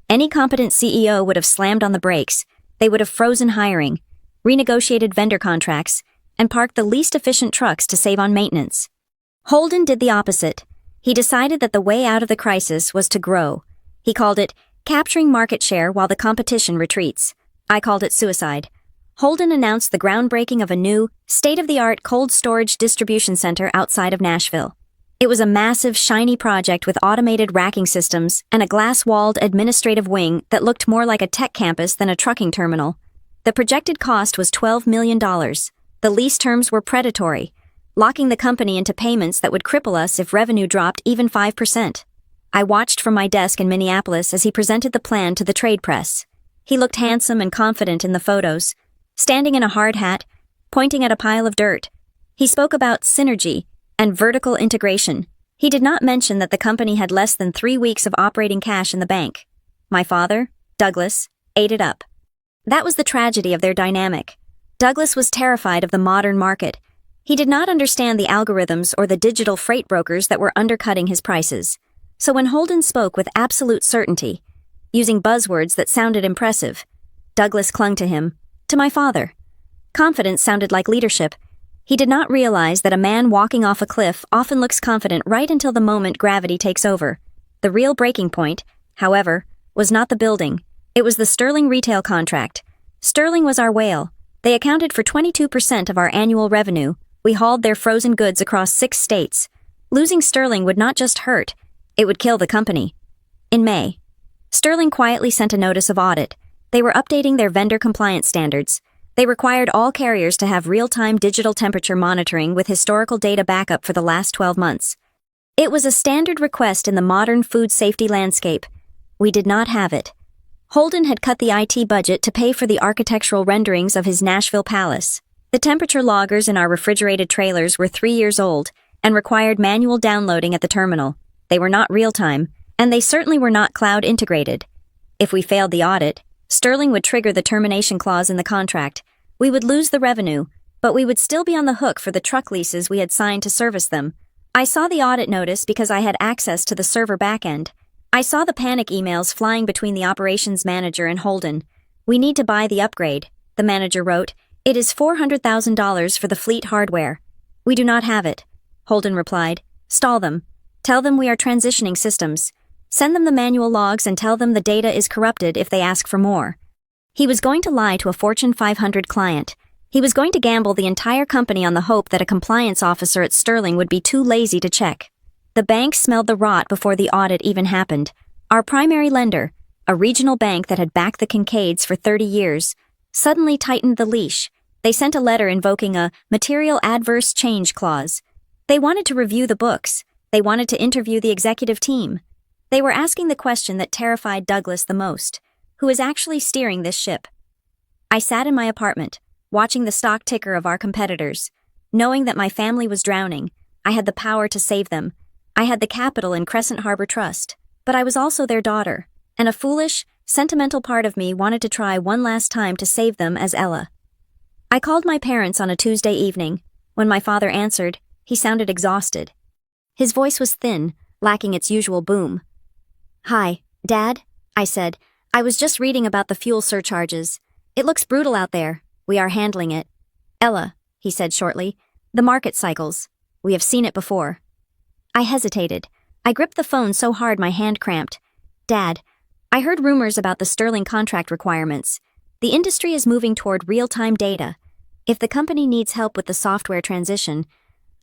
S1: Any competent CEO would have slammed on the brakes. They would have frozen hiring, renegotiated vendor contracts, and parked the least efficient trucks to save on maintenance. Holden did the opposite. He decided that the way out of the crisis was to grow. He called it capturing market share while the competition retreats. I called it suicide. Holden announced the groundbreaking of a new, state-of-the-art cold storage distribution center outside of Nashville. It was a massive, shiny project with automated racking systems and a glass-walled administrative wing that looked more like a tech campus than a trucking terminal. The projected cost was $12 million. The lease terms were predatory, locking the company into payments that would cripple us if revenue dropped even 5%. I watched from my desk in Minneapolis as he presented the plan to the trade press. He looked handsome and confident in the photos, standing in a hard hat, pointing at a pile of dirt. He spoke about synergy and vertical integration. He did not mention that the company had less than 3 weeks of operating cash in the bank. My father, Douglas, ate it up. That was the tragedy of their dynamic. Douglas was terrified of the modern market. He did not understand the algorithms or the digital freight brokers that were undercutting his prices. So when Holden spoke with absolute certainty, using buzzwords that sounded impressive, Douglas clung to him, to my father. Confidence sounded like leadership. He did not realize that a man walking off a cliff often looks confident right until the moment gravity takes over. The real breaking point, however, was not the building. It was the Sterling retail contract. Sterling was our whale. They accounted for 22% of our annual revenue. We hauled their frozen goods across 6 states. Losing Sterling would not just hurt, it would kill the company. In May, Sterling quietly sent a notice of audit. They were updating their vendor compliance standards. They required all carriers to have real-time digital temperature monitoring with historical data backup for the last 12 months. It was a standard request in the modern food safety landscape. We did not have it. Holden had cut the IT budget to pay for the architectural renderings of his Nashville palace. The temperature loggers in our refrigerated trailers were 3 years old and required manual downloading at the terminal. They were not real-time, and they certainly were not cloud integrated. If we failed the audit, Sterling would trigger the termination clause in the contract. We would lose the revenue, but we would still be on the hook for the truck leases we had signed to service them. I saw the audit notice because I had access to the server backend. I saw the panic emails flying between the operations manager and Holden. We need to buy the upgrade, the manager wrote. It is $400,000 for the fleet hardware. We do not have it. Holden replied. Stall them. Tell them we are transitioning systems. Send them the manual logs and tell them the data is corrupted if they ask for more. He was going to lie to a Fortune 500 client. He was going to gamble the entire company on the hope that a compliance officer at Sterling would be too lazy to check. The bank smelled the rot before the audit even happened. Our primary lender, a regional bank that had backed the Kincaids for 30 years, suddenly tightened the leash. They sent a letter invoking a material adverse change clause. They wanted to review the books. They wanted to interview the executive team. They were asking the question that terrified Douglas the most. Who is actually steering this ship? I sat in my apartment, watching the stock ticker of our competitors. Knowing that my family was drowning, I had the power to save them. I had the capital in Crescent Harbor Trust, but I was also their daughter, and a foolish, sentimental part of me wanted to try one last time to save them as Ella. I called my parents on a Tuesday evening. When my father answered, he sounded exhausted. His voice was thin, lacking its usual boom. Hi, Dad, I said. I was just reading about the fuel surcharges. It looks brutal out there. We are handling it. Ella, he said shortly, the market cycles. We have seen it before. I hesitated. I gripped the phone so hard my hand cramped. Dad, I heard rumors about the Sterling contract requirements. The industry is moving toward real-time data. If the company needs help with the software transition,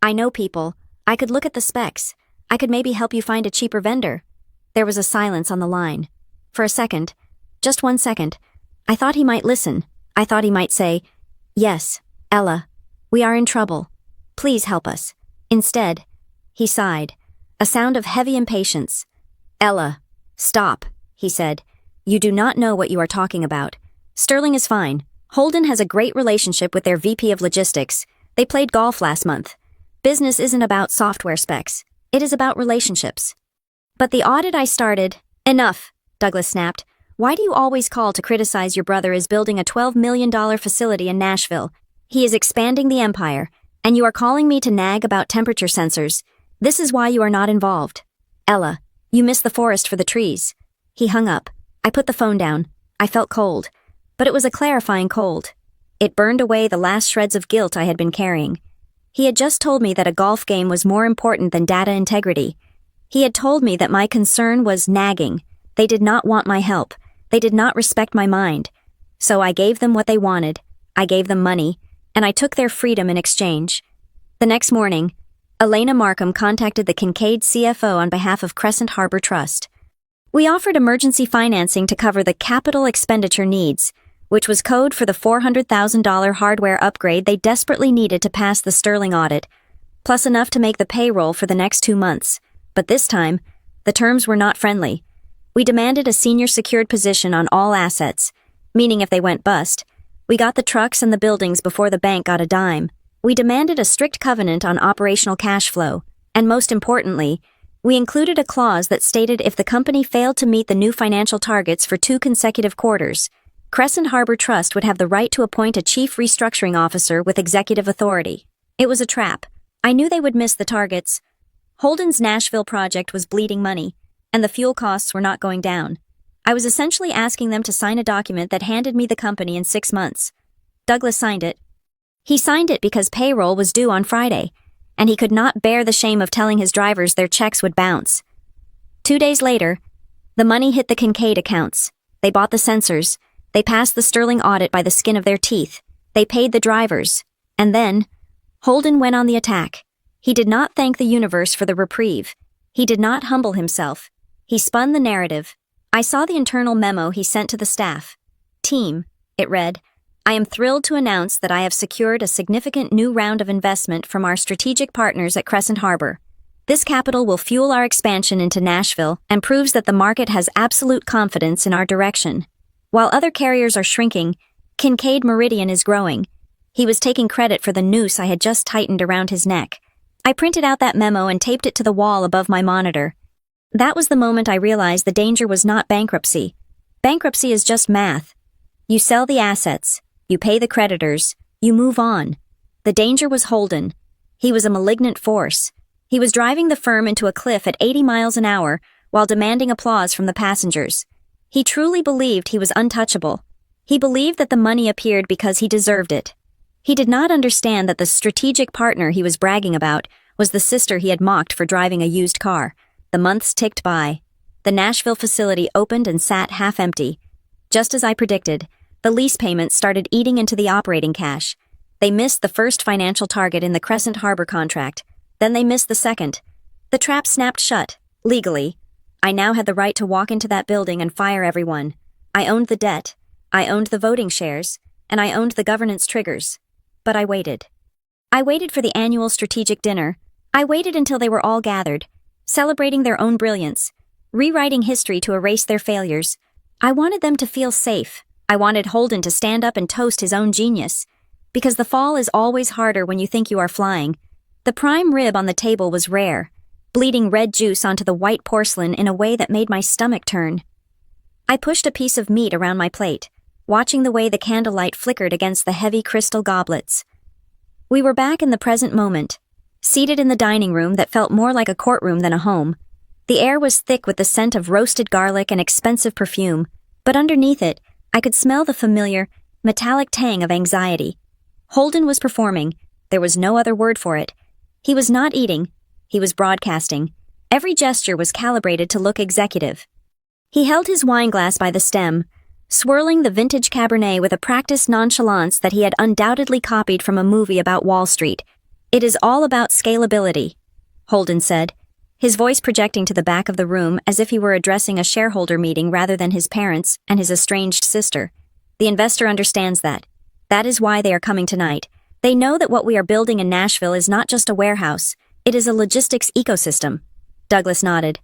S1: I know people. I could look at the specs. I could maybe help you find a cheaper vendor. There was a silence on the line. For a second, just 1 second, I thought he might listen. I thought he might say, Yes, Ella, we are in trouble. Please help us. Instead, he sighed, a sound of heavy impatience. Ella, stop, he said. You do not know what you are talking about. Sterling is fine. Holden has a great relationship with their VP of logistics. They played golf last month. Business isn't about software specs. It is about relationships. But the audit I started... Enough, Douglas snapped. Why do you always call to criticize your brother as building a $12 million facility in Nashville? He is expanding the empire, and you are calling me to nag about temperature sensors. This is why you are not involved. Ella, you miss the forest for the trees. He hung up. I put the phone down. I felt cold, but it was a clarifying cold. It burned away the last shreds of guilt I had been carrying. He had just told me that a golf game was more important than data integrity. He had told me that my concern was nagging. They did not want my help. They did not respect my mind. So I gave them what they wanted. I gave them money, and I took their freedom in exchange. The next morning, Elena Markham contacted the Kincaid CFO on behalf of Crescent Harbor Trust. We offered emergency financing to cover the capital expenditure needs. which was code for the $400,000 hardware upgrade they desperately needed to pass the Sterling audit, plus enough to make the payroll for the next 2 months. But this time, the terms were not friendly. We demanded a senior secured position on all assets, meaning if they went bust, we got the trucks and the buildings before the bank got a dime. We demanded a strict covenant on operational cash flow, and most importantly, we included a clause that stated if the company failed to meet the new financial targets for 2 consecutive quarters, Crescent Harbor Trust would have the right to appoint a chief restructuring officer with executive authority. It was a trap. I knew they would miss the targets. Holden's Nashville project was bleeding money, and the fuel costs were not going down. I was essentially asking them to sign a document that handed me the company in 6 months. Douglas signed it. He signed it because payroll was due on Friday, and he could not bear the shame of telling his drivers their checks would bounce. 2 days later, the money hit the Kincaid accounts. They bought the sensors. They passed the Sterling audit by the skin of their teeth. They paid the drivers. And then, Holden went on the attack. He did not thank the universe for the reprieve. He did not humble himself. He spun the narrative. I saw the internal memo he sent to the staff. Team, it read, I am thrilled to announce that I have secured a significant new round of investment from our strategic partners at Crescent Harbor. This capital will fuel our expansion into Nashville and proves that the market has absolute confidence in our direction. While other carriers are shrinking, Kincaid Meridian is growing. He was taking credit for the noose I had just tightened around his neck. I printed out that memo and taped it to the wall above my monitor. That was the moment I realized the danger was not bankruptcy. Bankruptcy is just math. You sell the assets, you pay the creditors, you move on. The danger was Holden. He was a malignant force. He was driving the firm into a cliff at 80 miles an hour while demanding applause from the passengers. He truly believed he was untouchable. He believed that the money appeared because he deserved it. He did not understand that the strategic partner he was bragging about was the sister he had mocked for driving a used car. The months ticked by. The Nashville facility opened and sat half empty. Just as I predicted, the lease payments started eating into the operating cash. They missed the first financial target in the Crescent Harbor contract. Then they missed the second. The trap snapped shut, legally. I now had the right to walk into that building and fire everyone. I owned the debt, I owned the voting shares, and I owned the governance triggers. But I waited. I waited for the annual strategic dinner. I waited until they were all gathered, celebrating their own brilliance, rewriting history to erase their failures. I wanted them to feel safe. I wanted Holden to stand up and toast his own genius. Because the fall is always harder when you think you are flying. The prime rib on the table was rare, bleeding red juice onto the white porcelain in a way that made my stomach turn. I pushed a piece of meat around my plate, watching the way the candlelight flickered against the heavy crystal goblets. We were back in the present moment, seated in the dining room that felt more like a courtroom than a home. The air was thick with the scent of roasted garlic and expensive perfume, but underneath it, I could smell the familiar, metallic tang of anxiety. Holden was performing. There was no other word for it. He was not eating. He was broadcasting. Every gesture was calibrated to look executive. He held his wineglass by the stem, swirling the vintage Cabernet with a practiced nonchalance that he had undoubtedly copied from a movie about Wall Street. It is all about scalability, Holden said, his voice projecting to the back of the room as if he were addressing a shareholder meeting rather than his parents and his estranged sister. The investor understands that. That is why they are coming tonight. They know that what we are building in Nashville is not just a warehouse, it is a logistics ecosystem. Douglas nodded,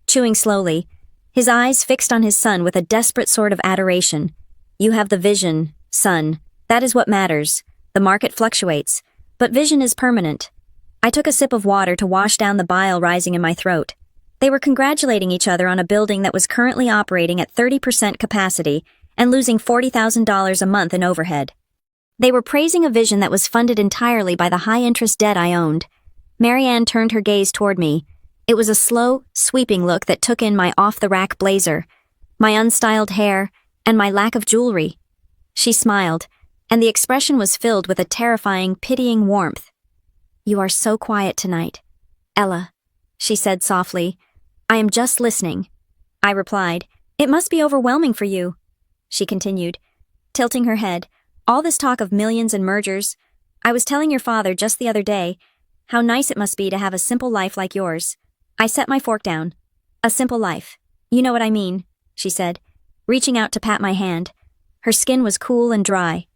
S1: chewing slowly, his eyes fixed on his son with a desperate sort of adoration. You have the vision, son. That is what matters. The market fluctuates, but vision is permanent. I took a sip of water to wash down the bile rising in my throat. They were congratulating each other on a building that was currently operating at 30% capacity and losing $40,000 a month in overhead. They were praising a vision that was funded entirely by the high-interest debt I owned. Marianne turned her gaze toward me. It was a slow, sweeping look that took in my off-the-rack blazer, my unstyled hair, and my lack of jewelry. She smiled, and the expression was filled with a terrifying, pitying warmth. You are so quiet tonight, Ella, she said softly. I am just listening. I replied, It must be overwhelming for you. She continued, tilting her head. All this talk of millions and mergers. I was telling your father just the other day how nice it must be to have a simple life like yours. I set my fork down. A simple life. You know what I mean, she said, reaching out to pat my hand. Her skin was cool and dry.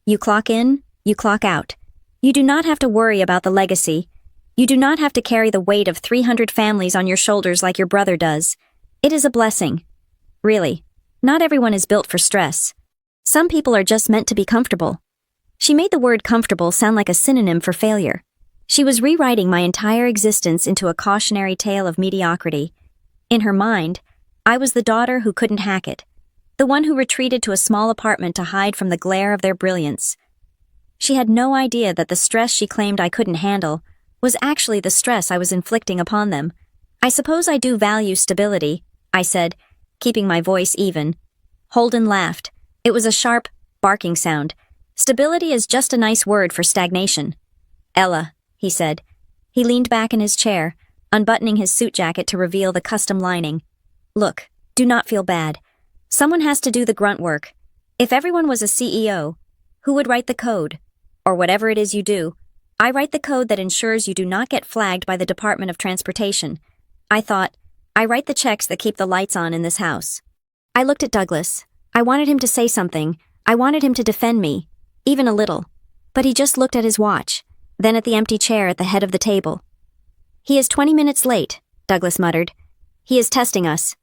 S1: You clock in, you clock out. You do not have to worry about the legacy. You do not have to carry the weight of 300 families on your shoulders like your brother does. It is a blessing. Really, not everyone is built for stress. Some people are just meant to be comfortable. She made the word comfortable sound like a synonym for failure. She was rewriting my entire existence into a cautionary tale of mediocrity. In her mind, I was the daughter who couldn't hack it, the one who retreated to a small apartment to hide from the glare of their brilliance. She had no idea that the stress she claimed I couldn't handle was actually the stress I was inflicting upon them. I suppose I do value stability, I said, keeping my voice even. Holden laughed. It was a sharp, barking sound. Stability is just a nice word for stagnation. Ella, he said. He leaned back in his chair, unbuttoning his suit jacket to reveal the custom lining. Look, do not feel bad. Someone has to do the grunt work. If everyone was a CEO, who would write the code? Or whatever it is you do. I write the code that ensures you do not get flagged by the Department of Transportation. I thought, I write the checks that keep the lights on in this house. I looked at Douglas. I wanted him to say something. I wanted him to defend me, even a little. But he just looked at his watch, then at the empty chair at the head of the table. He is 20 minutes late, Douglas muttered. He is testing us,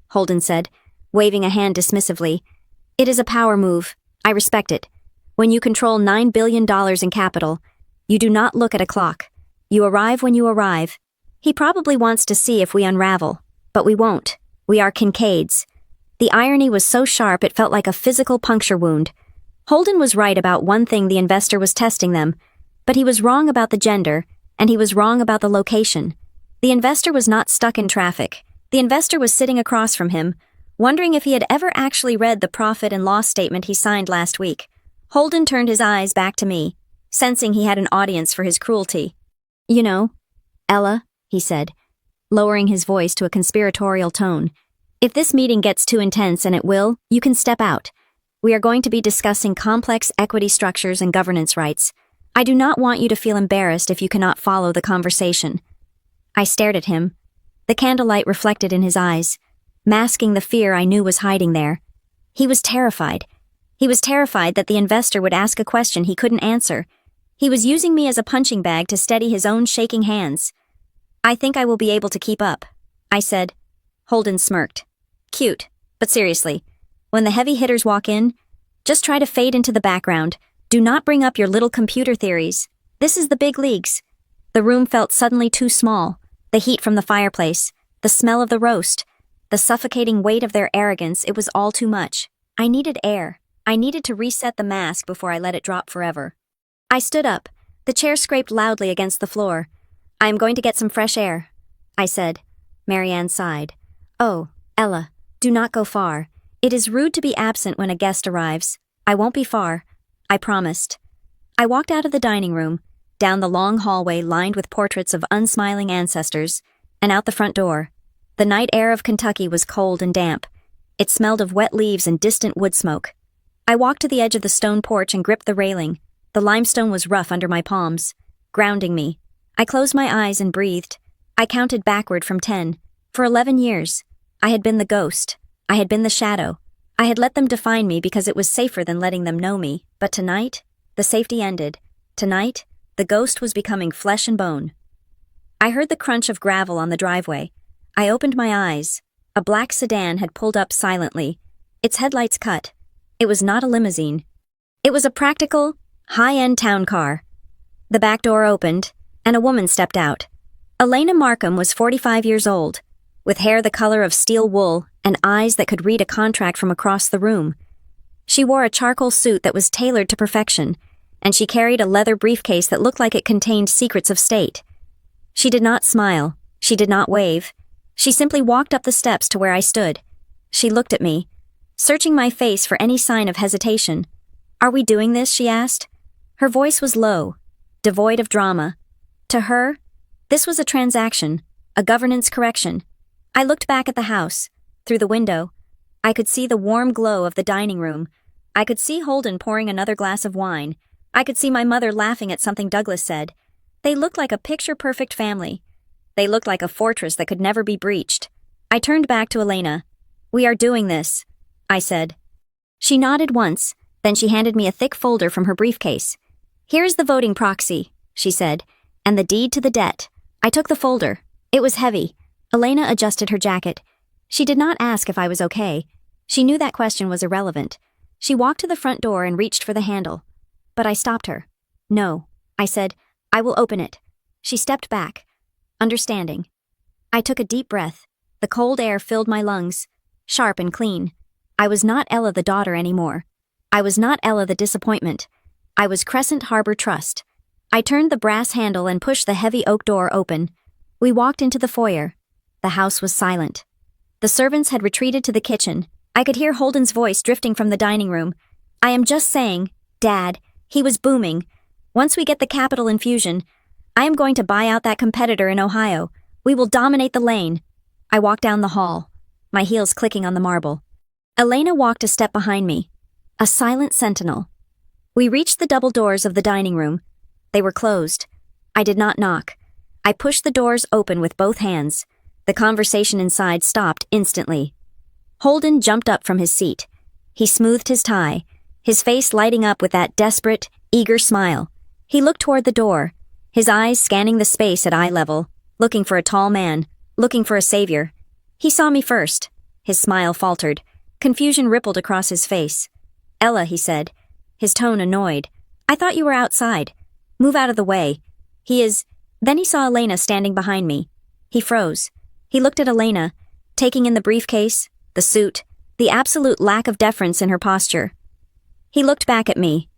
S1: Holden said, waving a hand dismissively. It is a power move. I respect it. When you control $9 billion in capital, you do not look at a clock. You arrive when you arrive. He probably wants to see if we unravel, but we won't. We are Kincaids. The irony was so sharp it felt like a physical puncture wound. Holden was right about one thing: the investor was testing them, but he was wrong about the gender, and he was wrong about the location. The investor was not stuck in traffic. The investor was sitting across from him, wondering if he had ever actually read the profit and loss statement he signed last week. Holden turned his eyes back to me, sensing he had an audience for his cruelty. You know, Ella, he said, lowering his voice to a conspiratorial tone, if this meeting gets too intense, and it will, you can step out. We are going to be discussing complex equity structures and governance rights. I do not want you to feel embarrassed if you cannot follow the conversation. I stared at him. The candlelight reflected in his eyes, masking the fear I knew was hiding there. He was terrified. He was terrified that the investor would ask a question he couldn't answer. He was using me as a punching bag to steady his own shaking hands. I think I will be able to keep up, I said. Holden smirked. Cute, but seriously, when the heavy hitters walk in, just try to fade into the background. Do not bring up your little computer theories. This is the big leagues. The room felt suddenly too small. The heat from the fireplace, the smell of the roast, the suffocating weight of their arrogance, it was all too much. I needed air. I needed to reset the mask before I let it drop forever. I stood up. The chair scraped loudly against the floor. I am going to get some fresh air, I said. Marianne sighed. Oh, Ella, do not go far. It is rude to be absent when a guest arrives. I won't be far, I promised. I walked out of the dining room, down the long hallway lined with portraits of unsmiling ancestors, and out the front door. The night air of Kentucky was cold and damp. It smelled of wet leaves and distant wood smoke. I walked to the edge of the stone porch and gripped the railing. The limestone was rough under my palms, grounding me. I closed my eyes and breathed. I counted backward from 10. For 11 years, I had been the ghost. I had been the shadow. I had let them define me because it was safer than letting them know me. But tonight, the safety ended. Tonight, the ghost was becoming flesh and bone. I heard the crunch of gravel on the driveway. I opened my eyes. A black sedan had pulled up silently. Its headlights cut. It was not a limousine. It was a practical, high-end town car. The back door opened, and a woman stepped out. Elena Markham was 45 years old, with hair the color of steel wool and eyes that could read a contract from across the room. She wore a charcoal suit that was tailored to perfection, and she carried a leather briefcase that looked like it contained secrets of state. She did not smile. She did not wave. She simply walked up the steps to where I stood. She looked at me, searching my face for any sign of hesitation. Are we doing this? She asked. Her voice was low, devoid of drama. To her, this was a transaction, a governance correction. I looked back at the house. Through the window, I could see the warm glow of the dining room. I could see Holden pouring another glass of wine. I could see my mother laughing at something Douglas said. They looked like a picture-perfect family. They looked like a fortress that could never be breached. I turned back to Elena. We are doing this, I said. She nodded once, then she handed me a thick folder from her briefcase. "Here's the voting proxy," she said, "and the deed to the debt." I took the folder. It was heavy. Elena adjusted her jacket. She did not ask if I was okay. She knew that question was irrelevant. She walked to the front door and reached for the handle. But I stopped her. "No," I said. "I will open it." She stepped back, understanding. I took a deep breath. The cold air filled my lungs, sharp and clean. I was not Ella the daughter anymore. I was not Ella the disappointment. I was Crescent Harbor Trust. I turned the brass handle and pushed the heavy oak door open. We walked into the foyer. The house was silent. The servants had retreated to the kitchen. I could hear Holden's voice drifting from the dining room. "I am just saying, Dad," he was booming. "Once we get the capital infusion, I am going to buy out that competitor in Ohio. We will dominate the lane." I walked down the hall, my heels clicking on the marble. Elena walked a step behind me, a silent sentinel. We reached the double doors of the dining room. They were closed. I did not knock. I pushed the doors open with both hands. The conversation inside stopped instantly. Holden jumped up from his seat. He smoothed his tie, his face lighting up with that desperate, eager smile. He looked toward the door, his eyes scanning the space at eye level, looking for a tall man, looking for a savior. He saw me first. His smile faltered. Confusion rippled across his face. "Ella," he said, his tone annoyed. "I thought you were outside. Move out of the way." Then he saw Elena standing behind me. He froze. He looked at Elena, taking in the briefcase, the suit, the absolute lack of deference in her posture. He looked back at me.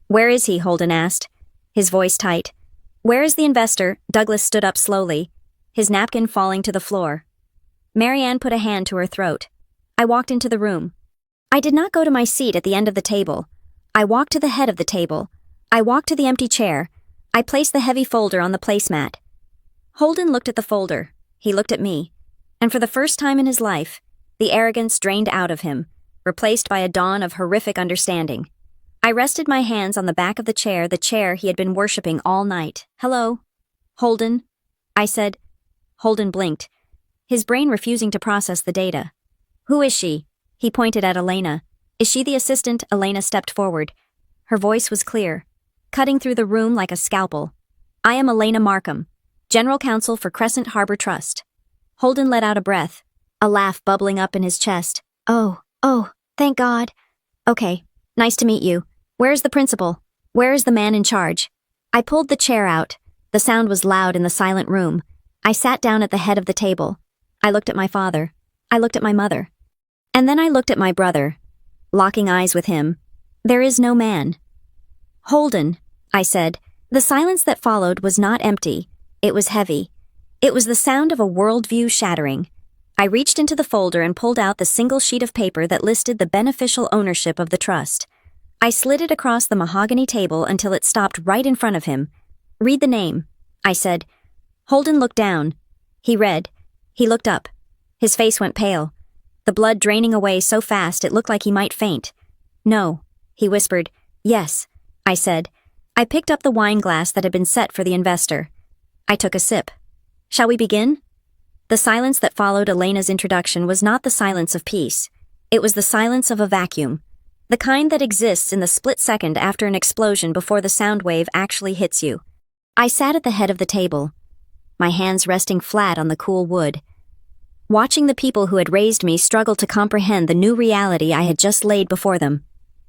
S1: "Where is he?" Holden asked, his voice tight. "Where is the investor?" Douglas stood up slowly, his napkin falling to the floor. Marianne put a hand to her throat. I walked into the room. I did not go to my seat at the end of the table. I walked to the head of the table. I walked to the empty chair. I placed the heavy folder on the placemat. Holden looked at the folder. He looked at me. And for the first time in his life, the arrogance drained out of him, replaced by a dawn of horrific understanding. I rested my hands on the back of the chair he had been worshipping all night. "Hello, Holden," I said. Holden blinked, his brain refusing to process the data. "Who is she?" He pointed at Elena. "Is she the assistant?" Elena stepped forward. Her voice was clear, cutting through the room like a scalpel. "I am Elena Markham, General Counsel for Crescent Harbor Trust." Holden let out a breath, a laugh bubbling up in his chest. Oh, thank God. "Okay, nice to meet you. Where is the principal? Where is the man in charge?" I pulled the chair out. The sound was loud in the silent room. I sat down at the head of the table. I looked at my father. I looked at my mother. And then I looked at my brother, locking eyes with him. "There is no man." "Holden," I said. The silence that followed was not empty. It was heavy. It was the sound of a worldview shattering. I reached into the folder and pulled out the single sheet of paper that listed the beneficial ownership of the trust. I slid it across the mahogany table until it stopped right in front of him. "Read the name," I said. Holden looked down. He read. He looked up. His face went pale, the blood draining away so fast it looked like he might faint. "No," he whispered. "Yes," I said. I picked up the wine glass that had been set for the investor. I took a sip. "Shall we begin?" The silence that followed Elena's introduction was not the silence of peace. It was the silence of a vacuum, the kind that exists in the split second after an explosion before the sound wave actually hits you. I sat at the head of the table, my hands resting flat on the cool wood, watching the people who had raised me struggle to comprehend the new reality I had just laid before them.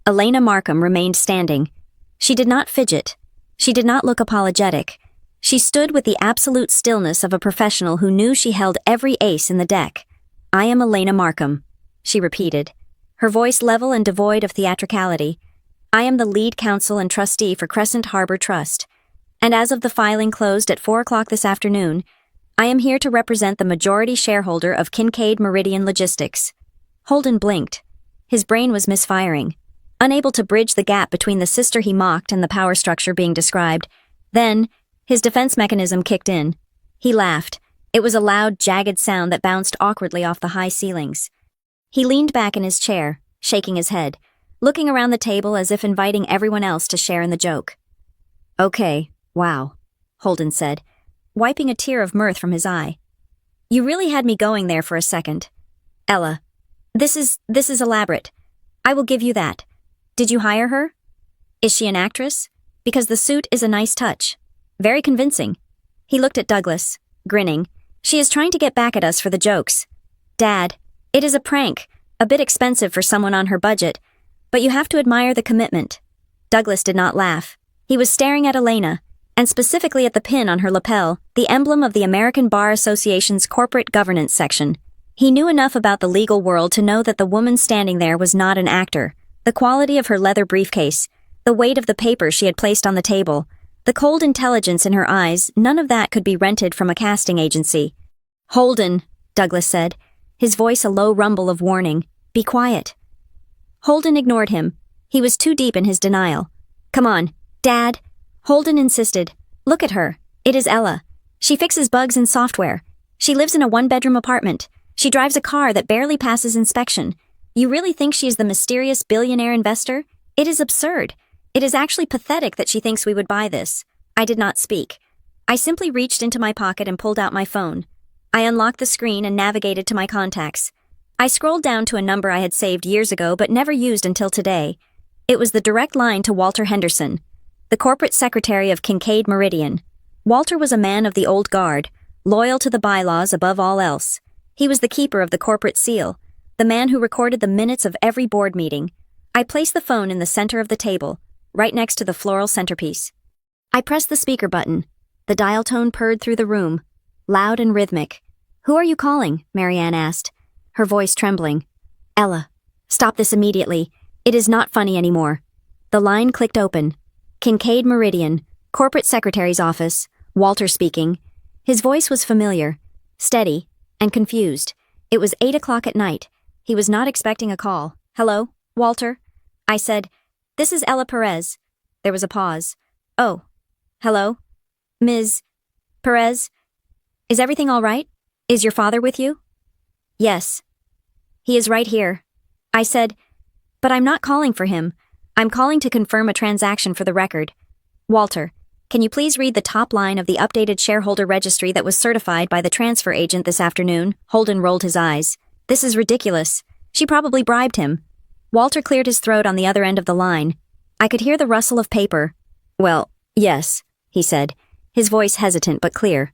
S1: Elena Markham remained standing. She did not fidget. She did not look apologetic. She stood with the absolute stillness of a professional who knew she held every ace in the deck. "I am Elena Markham," she repeated, her voice level and devoid of theatricality. "I am the lead counsel and trustee for Crescent Harbor Trust, and as of the filing closed at 4 o'clock this afternoon, I am here to represent the majority shareholder of Kincaid Meridian Logistics." Holden blinked. His brain was misfiring, unable to bridge the gap between the sister he mocked and the power structure being described. Then, his defense mechanism kicked in. He laughed. It was a loud, jagged sound that bounced awkwardly off the high ceilings. He leaned back in his chair, shaking his head, looking around the table as if inviting everyone else to share in the joke. "Okay, wow," Holden said, wiping a tear of mirth from his eye. "You really had me going there for a second. Ella, this is elaborate. I will give you that. Did you hire her? Is she an actress? Because the suit is a nice touch. Very convincing. He looked at Douglas, grinning. She is trying to get back at us for the jokes. Dad, it is a prank, a bit expensive for someone on her budget, but you have to admire the commitment. Douglas did not laugh. He was staring at Elena, and specifically at the pin on her lapel, the emblem of the American Bar Association's corporate governance section. He knew enough about the legal world to know that the woman standing there was not an actor. The quality of her leather briefcase, the weight of the papers she had placed on the table, the cold intelligence in her eyes, none of that could be rented from a casting agency. Holden, Douglas said, his voice a low rumble of warning. Be quiet. Holden ignored him. He was too deep in his denial. Come on, Dad. Holden insisted. Look at her. It is Ella. She fixes bugs in software. She lives in a one-bedroom apartment. She drives a car that barely passes inspection. You really think she is the mysterious billionaire investor? It is absurd. It is actually pathetic that she thinks we would buy this. I did not speak. I simply reached into my pocket and pulled out my phone. I unlocked the screen and navigated to my contacts. I scrolled down to a number I had saved years ago but never used until today. It was the direct line to Walter Henderson, the corporate secretary of Kincaid Meridian. Walter was a man of the old guard, loyal to the bylaws above all else. He was the keeper of the corporate seal, the man who recorded the minutes of every board meeting. I placed the phone in the center of the table, right next to the floral centerpiece. I pressed the speaker button. The dial tone purred through the room, loud and rhythmic. Who are you calling? Marianne asked, her voice trembling. Ella. Stop this immediately. It is not funny anymore. The line clicked open. Kincaid Meridian, corporate secretary's office, Walter speaking. His voice was familiar, steady, and confused. It was 8 o'clock at night. He was not expecting a call. Hello, Walter? I said, This is Ella Perez. There was a pause. Oh. Hello? Ms. Perez? Is everything all right? Is your father with you? Yes. He is right here. I said, But I'm not calling for him. I'm calling to confirm a transaction for the record. Walter, can you please read the top line of the updated shareholder registry that was certified by the transfer agent this afternoon? Holden rolled his eyes. This is ridiculous. She probably bribed him. Walter cleared his throat on the other end of the line. I could hear the rustle of paper. Well, yes, he said, his voice hesitant but clear.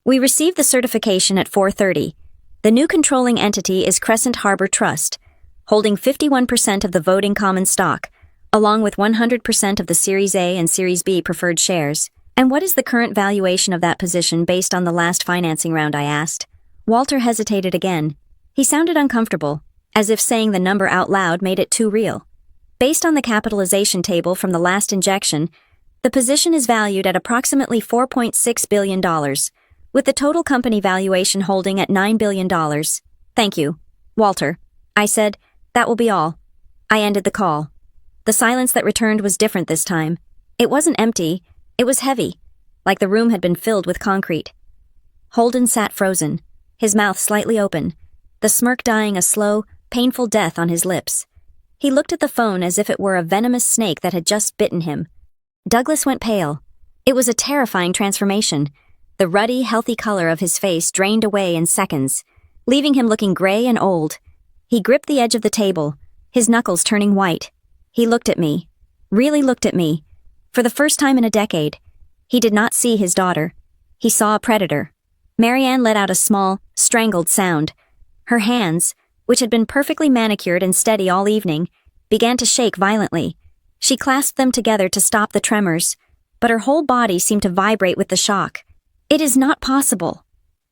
S1: We received the certification at 4:30. The new controlling entity is Crescent Harbor Trust, holding 51% of the voting common stock, along with 100% of the Series A and Series B preferred shares. And what is the current valuation of that position based on the last financing round? I asked. Walter hesitated again. He sounded uncomfortable, as if saying the number out loud made it too real. Based on the capitalization table from the last injection, the position is valued at approximately $4.6 billion, with the total company valuation holding at $9 billion. Thank you, Walter. I said, that will be all. I ended the call. The silence that returned was different this time. It wasn't empty, it was heavy, like the room had been filled with concrete. Holden sat frozen, his mouth slightly open, the smirk dying a slow, painful death on his lips. He looked at the phone as if it were a venomous snake that had just bitten him. Douglas went pale. It was a terrifying transformation. The ruddy, healthy color of his face drained away in seconds, leaving him looking gray and old. He gripped the edge of the table, his knuckles turning white. He looked at me, really looked at me. For the first time in a decade, he did not see his daughter. He saw a predator. Marianne let out a small, strangled sound. Her hands, which had been perfectly manicured and steady all evening, began to shake violently. She clasped them together to stop the tremors, but her whole body seemed to vibrate with the shock. It is not possible,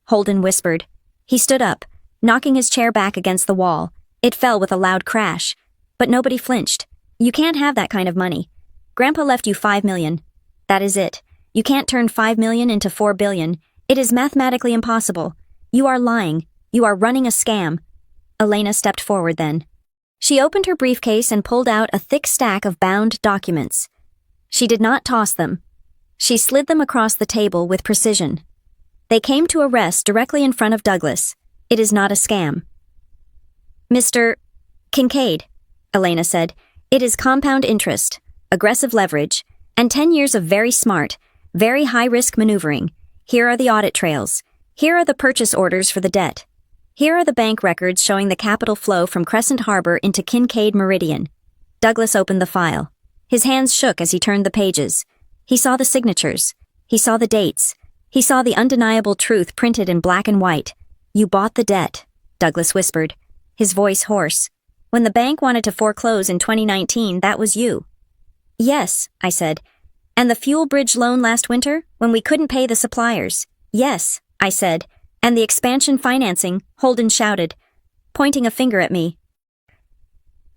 S1: Holden whispered. He stood up, knocking his chair back against the wall. It fell with a loud crash, but nobody flinched. You can't have that kind of money. Grandpa left you $5 million. That is it. You can't turn $5 million into $4 billion. It is mathematically impossible. You are lying. You are running a scam. Elena stepped forward then. She opened her briefcase and pulled out a thick stack of bound documents. She did not toss them. She slid them across the table with precision. They came to a rest directly in front of Douglas. It is not a scam. Mr. Kincaid, Elena said, it is compound interest, aggressive leverage, and 10 years of very smart, very high-risk maneuvering. Here are the audit trails. Here are the purchase orders for the debt. Here are the bank records showing the capital flow from Crescent Harbor into Kincaid Meridian. Douglas opened the file. His hands shook as he turned the pages. He saw the signatures. He saw the dates. He saw the undeniable truth printed in black and white. "You bought the debt," Douglas whispered, his voice hoarse. "When the bank wanted to foreclose in 2019, that was you." "Yes," I said. "And the fuel bridge loan last winter, when we couldn't pay the suppliers." "Yes," I said. "And the expansion financing," Holden shouted, pointing a finger at me.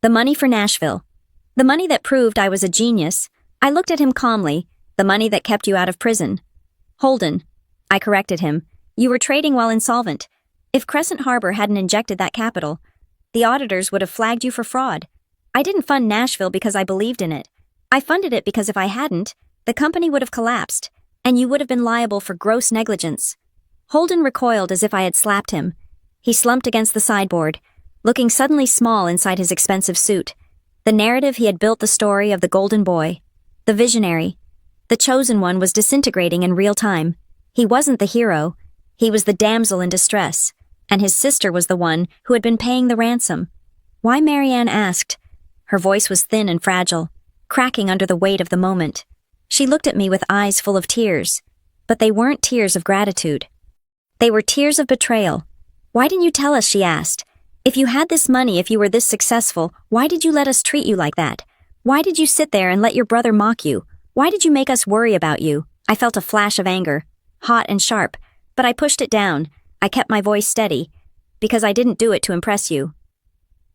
S1: "The money for Nashville. The money that proved I was a genius." I looked at him calmly. "The money that kept you out of prison." "Holden," I corrected him, "you were trading while insolvent. If Crescent Harbor hadn't injected that capital, the auditors would have flagged you for fraud. I didn't fund Nashville because I believed in it. I funded it because if I hadn't, the company would have collapsed, and you would have been liable for gross negligence." Holden recoiled as if I had slapped him. He slumped against the sideboard, looking suddenly small inside his expensive suit. The narrative he had built, the story of the golden boy, the visionary, the chosen one, was disintegrating in real time. He wasn't the hero. He was the damsel in distress, and his sister was the one who had been paying the ransom. Why, Marianne asked. Her voice was thin and fragile, cracking under the weight of the moment. She looked at me with eyes full of tears, but they weren't tears of gratitude. They were tears of betrayal. "Why didn't you tell us?" she asked. "If you had this money, if you were this successful, why did you let us treat you like that? Why did you sit there and let your brother mock you? Why did you make us worry about you?" I felt a flash of anger, hot and sharp, but I pushed it down. I kept my voice steady, because I didn't do it to impress you.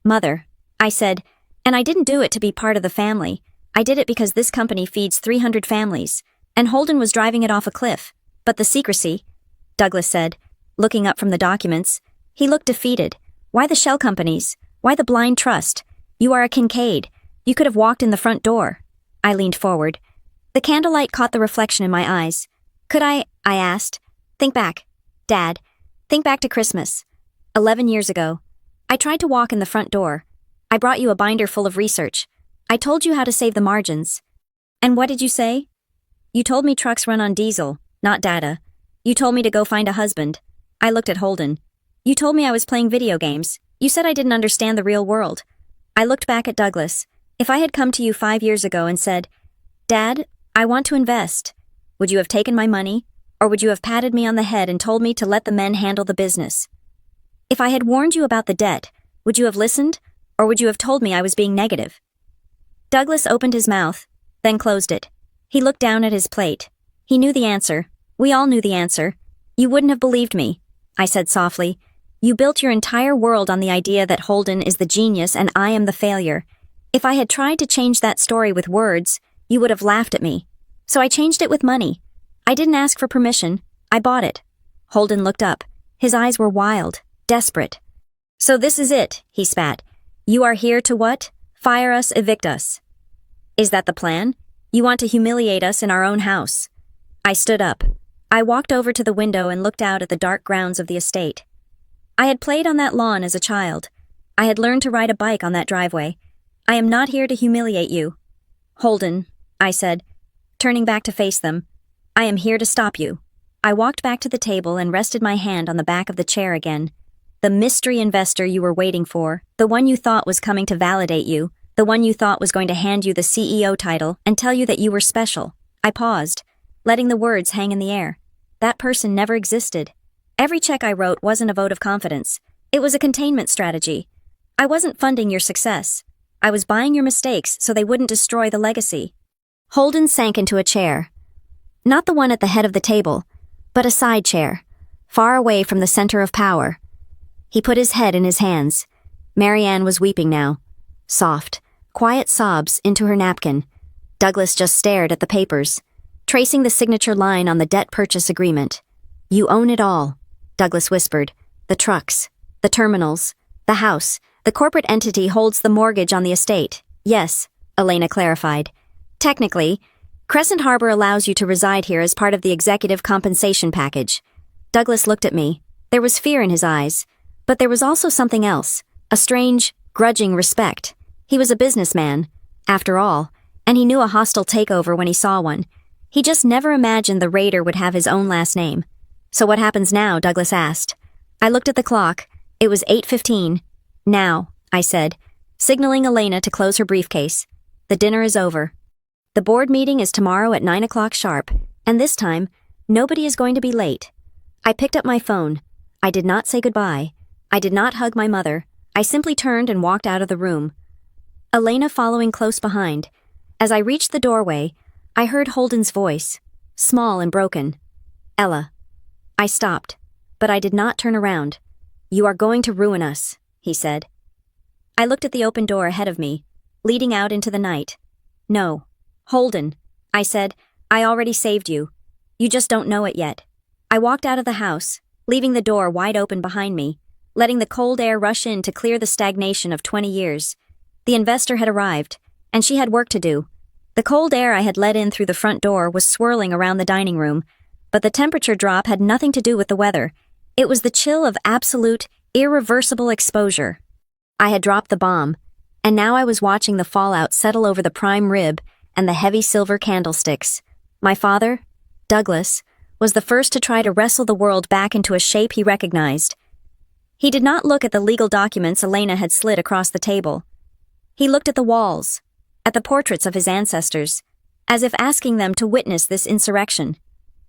S1: "Mother," I said, "and I didn't do it to be part of the family. I did it because this company feeds 300 families, and Holden was driving it off a cliff. But the secrecy," Douglas said, looking up from the documents. He looked defeated. "Why the shell companies? Why the blind trust? You are a Kincaid. You could have walked in the front door." I leaned forward. The candlelight caught the reflection in my eyes. "Could I asked. "Think back, Dad. Think back to Christmas. 11 years ago. I tried to walk in the front door. I brought you a binder full of research. I told you how to save the margins. And what did you say? You told me trucks run on diesel, not data. You told me to go find a husband." I looked at Holden. "You told me I was playing video games. You said I didn't understand the real world." I looked back at Douglas. "If I had come to you 5 years ago and said, 'Dad, I want to invest,' would you have taken my money, or would you have patted me on the head and told me to let the men handle the business? If I had warned you about the debt, would you have listened, or would you have told me I was being negative?" Douglas opened his mouth, then closed it. He looked down at his plate. He knew the answer. We all knew the answer. "You wouldn't have believed me," I said softly. "You built your entire world on the idea that Holden is the genius and I am the failure. If I had tried to change that story with words, you would have laughed at me. So I changed it with money. I didn't ask for permission. I bought it." Holden looked up. His eyes were wild, desperate. "So this is it," he spat. "You are here to what? Fire us, evict us. Is that the plan? You want to humiliate us in our own house." I stood up. I walked over to the window and looked out at the dark grounds of the estate. I had played on that lawn as a child. I had learned to ride a bike on that driveway. I am not here to humiliate you. "Holden," I said, turning back to face them, "I am here to stop you." I walked back to the table and rested my hand on the back of the chair again. "The mystery investor you were waiting for, the one you thought was coming to validate you, the one you thought was going to hand you the CEO title and tell you that you were special." I paused, letting the words hang in the air. That person never existed. Every check I wrote wasn't a vote of confidence. It was a containment strategy. I wasn't funding your success. I was buying your mistakes so they wouldn't destroy the legacy. Holden sank into a chair. Not the one at the head of the table, but a side chair, far away from the center of power. He put his head in his hands. Marianne was weeping now. Soft, quiet sobs into her napkin. Douglas just stared at the papers, tracing the signature line on the debt purchase agreement. "You own it all," Douglas whispered. "The trucks, the terminals, the house. The corporate entity holds the mortgage on the estate." "Yes," Elena clarified. "Technically, Crescent Harbor allows you to reside here as part of the executive compensation package." Douglas looked at me. There was fear in his eyes, but there was also something else, a strange, grudging respect. He was a businessman, after all, and he knew a hostile takeover when he saw one. He just never imagined the raider would have his own last name. "So what happens now?" Douglas asked. I looked at the clock. It was 8:15. Now, I said, signaling Elena to close her briefcase. The dinner is over. The board meeting is tomorrow at 9 o'clock sharp, and this time, nobody is going to be late. I picked up my phone. I did not say goodbye. I did not hug my mother. I simply turned and walked out of the room. Elena following close behind. As I reached the doorway, I heard Holden's voice, small and broken. Ella. I stopped, but I did not turn around. You are going to ruin us, he said. I looked at the open door ahead of me, leading out into the night. No. Holden, I said, I already saved you. You just don't know it yet. I walked out of the house, leaving the door wide open behind me, letting the cold air rush in to clear the stagnation of 20 years. The investor had arrived, and she had work to do. The cold air I had let in through the front door was swirling around the dining room, but the temperature drop had nothing to do with the weather. It was the chill of absolute, irreversible exposure. I had dropped the bomb, and now I was watching the fallout settle over the prime rib and the heavy silver candlesticks. My father, Douglas, was the first to try to wrestle the world back into a shape he recognized. He did not look at the legal documents Elena had slid across the table. He looked at the walls, at the portraits of his ancestors, as if asking them to witness this insurrection.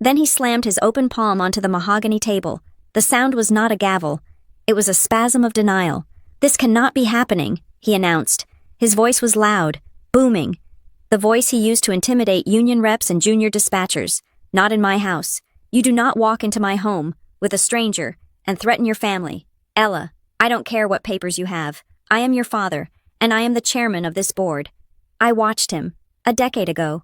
S1: Then he slammed his open palm onto the mahogany table. The sound was not a gavel. It was a spasm of denial. This cannot be happening, he announced. His voice was loud, booming. The voice he used to intimidate union reps and junior dispatchers. Not in my house. You do not walk into my home, with a stranger, and threaten your family. Ella, I don't care what papers you have. I am your father, and I am the chairman of this board. I watched him, a decade ago.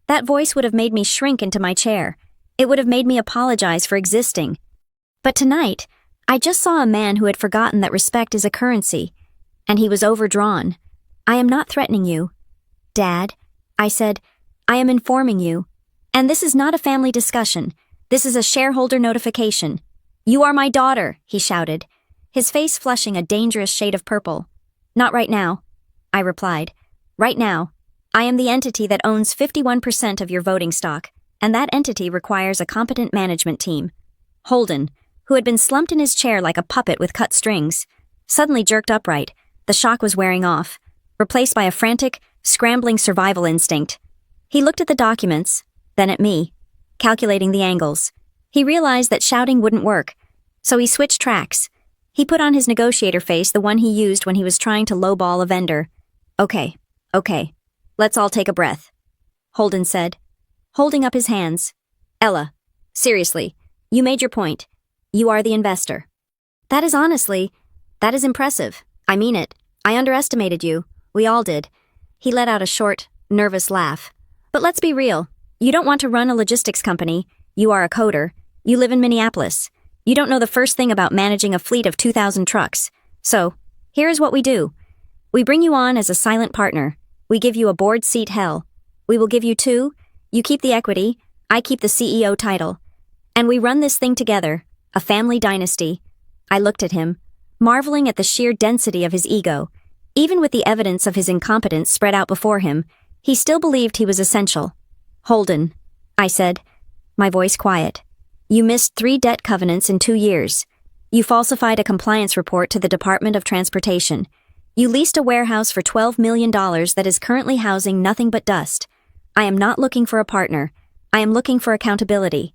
S1: That voice would have made me shrink into my chair. It would have made me apologize for existing. But tonight, I just saw a man who had forgotten that respect is a currency, and he was overdrawn. I am not threatening you. Dad, I said, I am informing you. And this is not a family discussion. This is a shareholder notification. You are my daughter, he shouted, his face flushing a dangerous shade of purple. Not right now, I replied. Right now, I am the entity that owns 51% of your voting stock, and that entity requires a competent management team. Holden, who had been slumped in his chair like a puppet with cut strings, suddenly jerked upright. The shock was wearing off, replaced by a frantic, scrambling survival instinct. He looked at the documents, then at me, calculating the angles. He realized that shouting wouldn't work, so he switched tracks. He put on his negotiator face, the one he used when he was trying to lowball a vendor. Okay, let's all take a breath, Holden said, holding up his hands. Ella, seriously, you made your point. You are the investor. That is impressive. I mean it. I underestimated you. We all did. He let out a short, nervous laugh. But let's be real. You don't want to run a logistics company. You are a coder. You live in Minneapolis. You don't know the first thing about managing a fleet of 2,000 trucks. So, here is what we do. We bring you on as a silent partner. We give you a board seat hell. We will give you 2. You keep the equity. I keep the CEO title. And we run this thing together. A family dynasty. I looked at him, marveling at the sheer density of his ego. Even with the evidence of his incompetence spread out before him, he still believed he was essential. Holden, I said, my voice quiet. You missed 3 debt covenants in 2 years. You falsified a compliance report to the Department of Transportation. You leased a warehouse for $12 million that is currently housing nothing but dust. I am not looking for a partner. I am looking for accountability.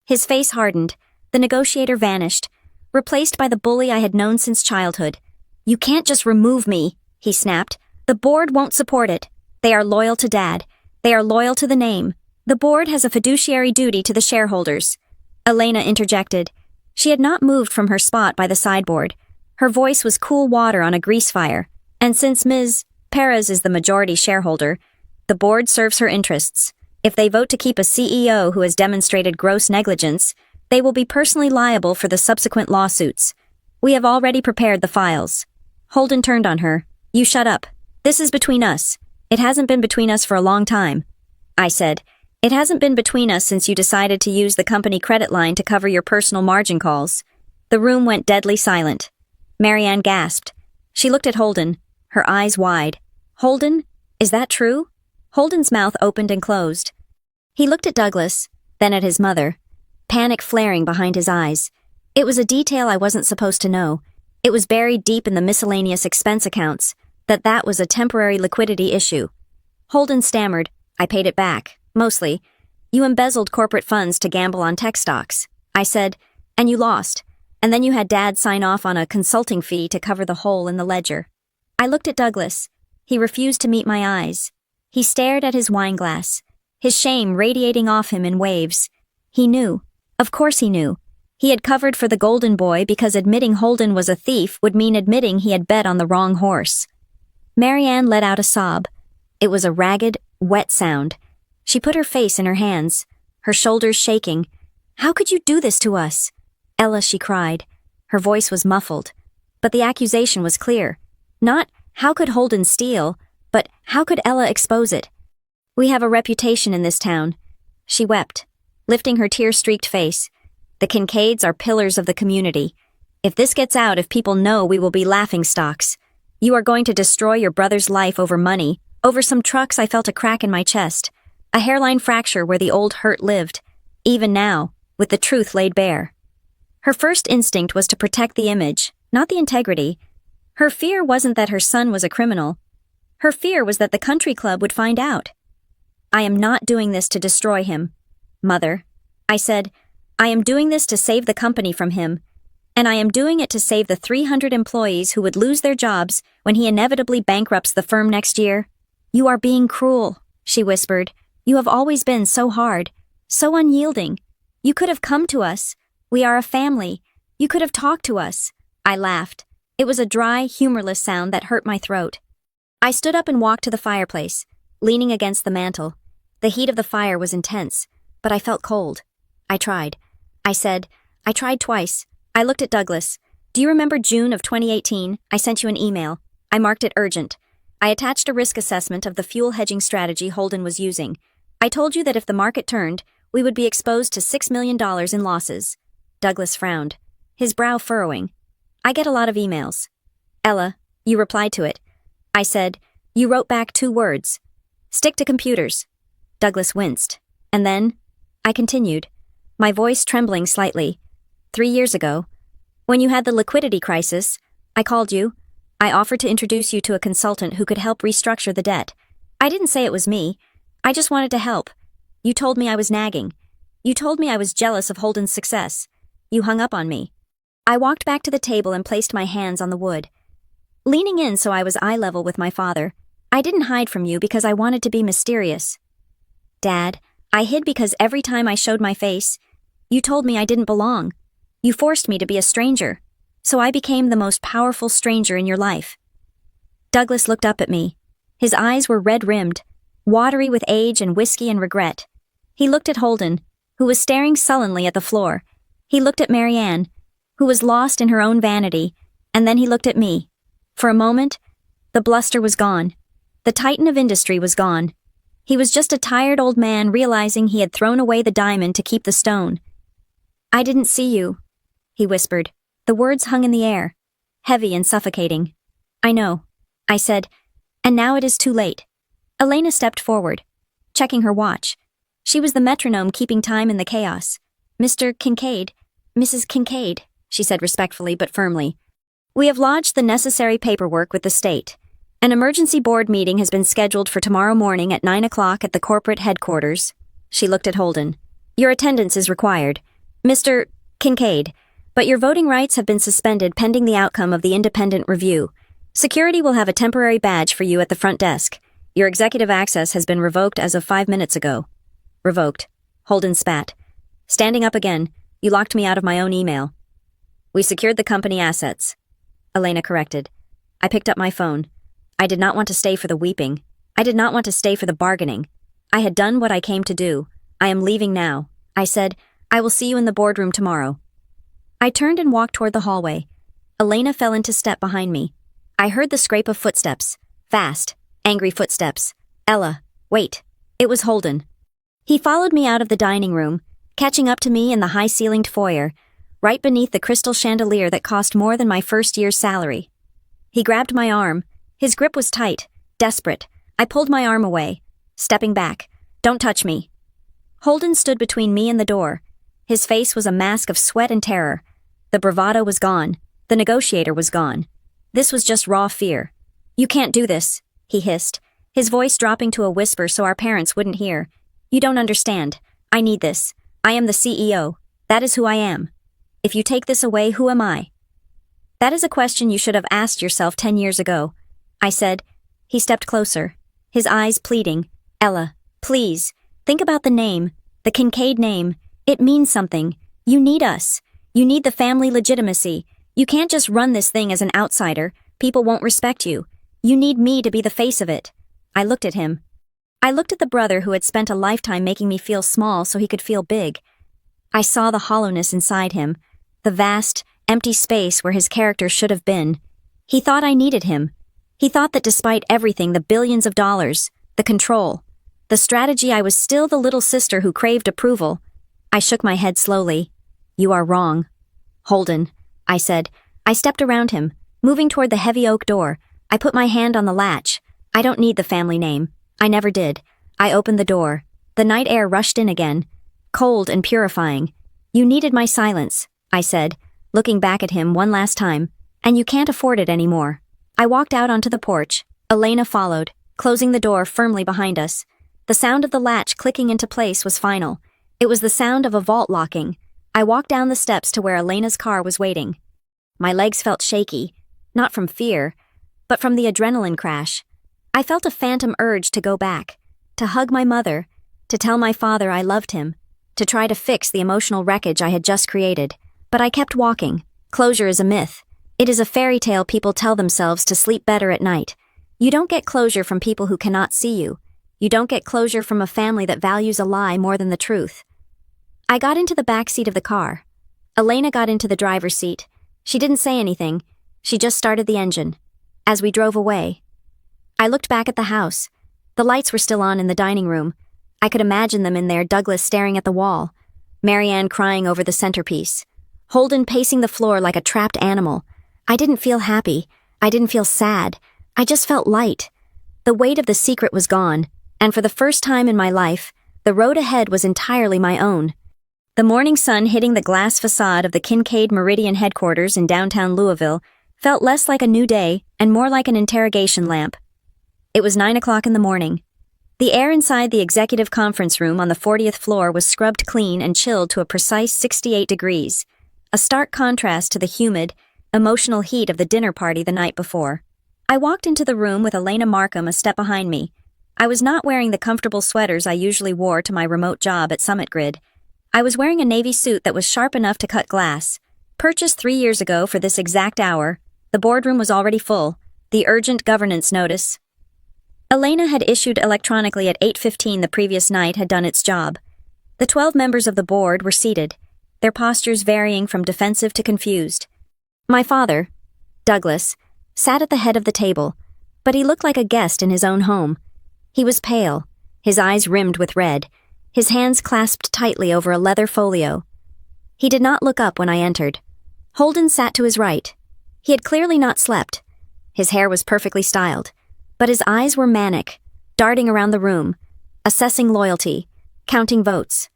S1: His face hardened. The negotiator vanished, replaced by the bully I had known since childhood. You can't just remove me, he snapped. The board won't support it. They are loyal to Dad. They are loyal to the name. The board has a fiduciary duty to the shareholders. Elena interjected. She had not moved from her spot by the sideboard. Her voice was cool water on a grease fire, and since Ms. Perez is the majority shareholder, the board serves her interests. If they vote to keep a CEO who has demonstrated gross negligence, they will be personally liable for the subsequent lawsuits. We have already prepared the files. Holden turned on her. You shut up. This is between us. It hasn't been between us for a long time. I said, it hasn't been between us since you decided to use the company credit line to cover your personal margin calls. The room went deadly silent. Marianne gasped. She looked at Holden, her eyes wide. Holden, is that true? Holden's mouth opened and closed. He looked at Douglas, then at his mother, panic flaring behind his eyes. It was a detail I wasn't supposed to know. It was buried deep in the miscellaneous expense accounts, that was a temporary liquidity issue. Holden stammered. I paid it back, mostly. You embezzled corporate funds to gamble on tech stocks. I said, and you lost. And then you had Dad sign off on a consulting fee to cover the hole in the ledger. I looked at Douglas. He refused to meet my eyes. He stared at his wine glass, his shame radiating off him in waves. He knew. Of course he knew. He had covered for the golden boy because admitting Holden was a thief would mean admitting he had bet on the wrong horse. Marianne let out a sob. It was a ragged, wet sound. She put her face in her hands, her shoulders shaking. How could you do this to us? Ella, she cried. Her voice was muffled. But the accusation was clear. Not, how could Holden steal, but how could Ella expose it? We have a reputation in this town. She wept, lifting her tear-streaked face. The Kincaids are pillars of the community. If this gets out, if people know, we will be laughingstocks. You are going to destroy your brother's life over money. Over some trucks, I felt a crack in my chest. A hairline fracture where the old hurt lived. Even now, with the truth laid bare. Her first instinct was to protect the image, not the integrity. Her fear wasn't that her son was a criminal. Her fear was that the country club would find out. I am not doing this to destroy him, Mother. I said, I am doing this to save the company from him. And I am doing it to save the 300 employees who would lose their jobs when he inevitably bankrupts the firm next year. You are being cruel, she whispered. You have always been so hard, so unyielding. You could have come to us. We are a family. You could have talked to us. I laughed. It was a dry, humorless sound that hurt my throat. I stood up and walked to the fireplace, leaning against the mantel. The heat of the fire was intense, but I felt cold. I tried. I said, I tried twice. I looked at Douglas. Do you remember June of 2018? I sent you an email. I marked it urgent. I attached a risk assessment of the fuel hedging strategy Holden was using. I told you that if the market turned, we would be exposed to $6 million in losses. Douglas frowned, his brow furrowing. I get a lot of emails. Ella, you replied to it. I said, you wrote back 2 words. Stick to computers. Douglas winced. And then, I continued, my voice trembling slightly. 3 years ago, when you had the liquidity crisis, I called you. I offered to introduce you to a consultant who could help restructure the debt. I didn't say it was me. I just wanted to help. You told me I was nagging. You told me I was jealous of Holden's success. You hung up on me. I walked back to the table and placed my hands on the wood. Leaning in so I was eye level with my father, I didn't hide from you because I wanted to be mysterious. Dad, I hid because every time I showed my face, you told me I didn't belong. You forced me to be a stranger, so I became the most powerful stranger in your life. Douglas looked up at me. His eyes were red-rimmed, watery with age and whiskey and regret. He looked at Holden, who was staring sullenly at the floor. He looked at Marianne, who was lost in her own vanity, and then he looked at me. For a moment, the bluster was gone. The titan of industry was gone. He was just a tired old man realizing he had thrown away the diamond to keep the stone. I didn't see you, he whispered. The words hung in the air, heavy and suffocating. I know, I said, and now it is too late. Elena stepped forward, checking her watch. She was the metronome keeping time in the chaos. Mr. Kincaid, Mrs. Kincaid, she said respectfully but firmly. We have lodged the necessary paperwork with the state. An emergency board meeting has been scheduled for tomorrow morning at 9 o'clock at the corporate headquarters. She looked at Holden. Your attendance is required. Mr. Kincaid, but your voting rights have been suspended pending the outcome of the independent review. Security will have a temporary badge for you at the front desk. Your executive access has been revoked as of 5 minutes ago. Revoked. Holden spat. Standing up again, you locked me out of my own email. We secured the company assets. Elena corrected. I picked up my phone. I did not want to stay for the weeping. I did not want to stay for the bargaining. I had done what I came to do. I am leaving now. I said, I will see you in the boardroom tomorrow. I turned and walked toward the hallway. Elena fell into step behind me. I heard the scrape of footsteps. Fast, angry footsteps. Ella, wait. It was Holden. He followed me out of the dining room, catching up to me in the high-ceilinged foyer, right beneath the crystal chandelier that cost more than my first year's salary. He grabbed my arm. His grip was tight, desperate. I pulled my arm away, stepping back. Don't touch me. Holden stood between me and the door. His face was a mask of sweat and terror. The bravado was gone. The negotiator was gone. This was just raw fear. "You can't do this," he hissed, his voice dropping to a whisper so our parents wouldn't hear. "You don't understand. I need this. I am the CEO. That is who I am. If you take this away, who am I?" "That is a question you should have asked yourself 10 years ago," I said. He stepped closer, his eyes pleading. "Ella, please, think about the name, the Kincaid name. It means something. You need us. You need the family legitimacy. You can't just run this thing as an outsider. People won't respect you. You need me to be the face of it." I looked at him. I looked at the brother who had spent a lifetime making me feel small so he could feel big. I saw the hollowness inside him, the vast, empty space where his character should have been. He thought I needed him. He thought that despite everything, the billions of dollars, the control, the strategy, I was still the little sister who craved approval. I shook my head slowly. "You are wrong." "Holden," I said. I stepped around him, moving toward the heavy oak door. I put my hand on the latch. "I don't need the family name. I never did." I opened the door. The night air rushed in again, cold and purifying. "You needed my silence," I said, looking back at him one last time. "And you can't afford it anymore." I walked out onto the porch. Elena followed, closing the door firmly behind us. The sound of the latch clicking into place was final. It was the sound of a vault locking. I walked down the steps to where Elena's car was waiting. My legs felt shaky, not from fear, but from the adrenaline crash. I felt a phantom urge to go back, to hug my mother, to tell my father I loved him, to try to fix the emotional wreckage I had just created. But I kept walking. Closure is a myth. It is a fairy tale people tell themselves to sleep better at night. You don't get closure from people who cannot see you. You don't get closure from a family that values a lie more than the truth. I got into the back seat of the car. Elena got into the driver's seat. She didn't say anything. She just started the engine. As we drove away, I looked back at the house. The lights were still on in the dining room. I could imagine them in there, Douglas staring at the wall, Marianne crying over the centerpiece, Holden pacing the floor like a trapped animal. I didn't feel happy. I didn't feel sad. I just felt light. The weight of the secret was gone, and for the first time in my life, the road ahead was entirely my own. The morning sun hitting the glass facade of the Kincaid Meridian headquarters in downtown Louisville felt less like a new day and more like an interrogation lamp. It was 9 o'clock in the morning. The air inside the executive conference room on the 40th floor was scrubbed clean and chilled to a precise 68 degrees, a stark contrast to the humid, emotional heat of the dinner party the night before. I walked into the room with Elena Markham a step behind me. I was not wearing the comfortable sweaters I usually wore to my remote job at Summit Grid. I was wearing a navy suit that was sharp enough to cut glass. Purchased 3 years ago for this exact hour, the boardroom was already full. The urgent governance notice Elena had issued electronically at 8:15 the previous night had done its job. The 12 members of the board were seated, their postures varying from defensive to confused. My father, Douglas, sat at the head of the table, but he looked like a guest in his own home. He was pale, his eyes rimmed with red, his hands clasped tightly over a leather folio. He did not look up when I entered. Holden sat to his right. He had clearly not slept. His hair was perfectly styled, but his eyes were manic, darting around the room, assessing loyalty, counting votes.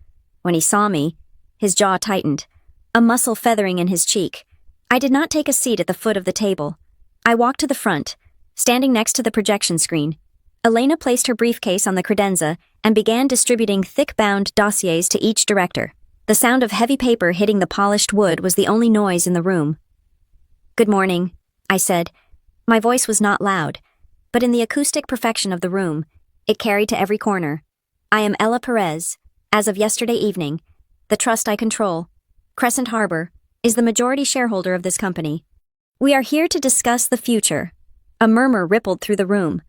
S1: When he saw me, his jaw tightened, a muscle feathering in his cheek. I did not take a seat at the foot of the table. I walked to the front, standing next to the projection screen. Elena placed her briefcase on the credenza and began distributing thick-bound dossiers to each director. The sound of heavy paper hitting the polished wood was the only noise in the room. "Good morning," I said. My voice was not loud, but in the acoustic perfection of the room, it carried to every corner. "I am Ella Perez. As of yesterday evening, the trust I control, Crescent Harbor, is the majority shareholder of this company. We are here to discuss the future." A murmur rippled through the room.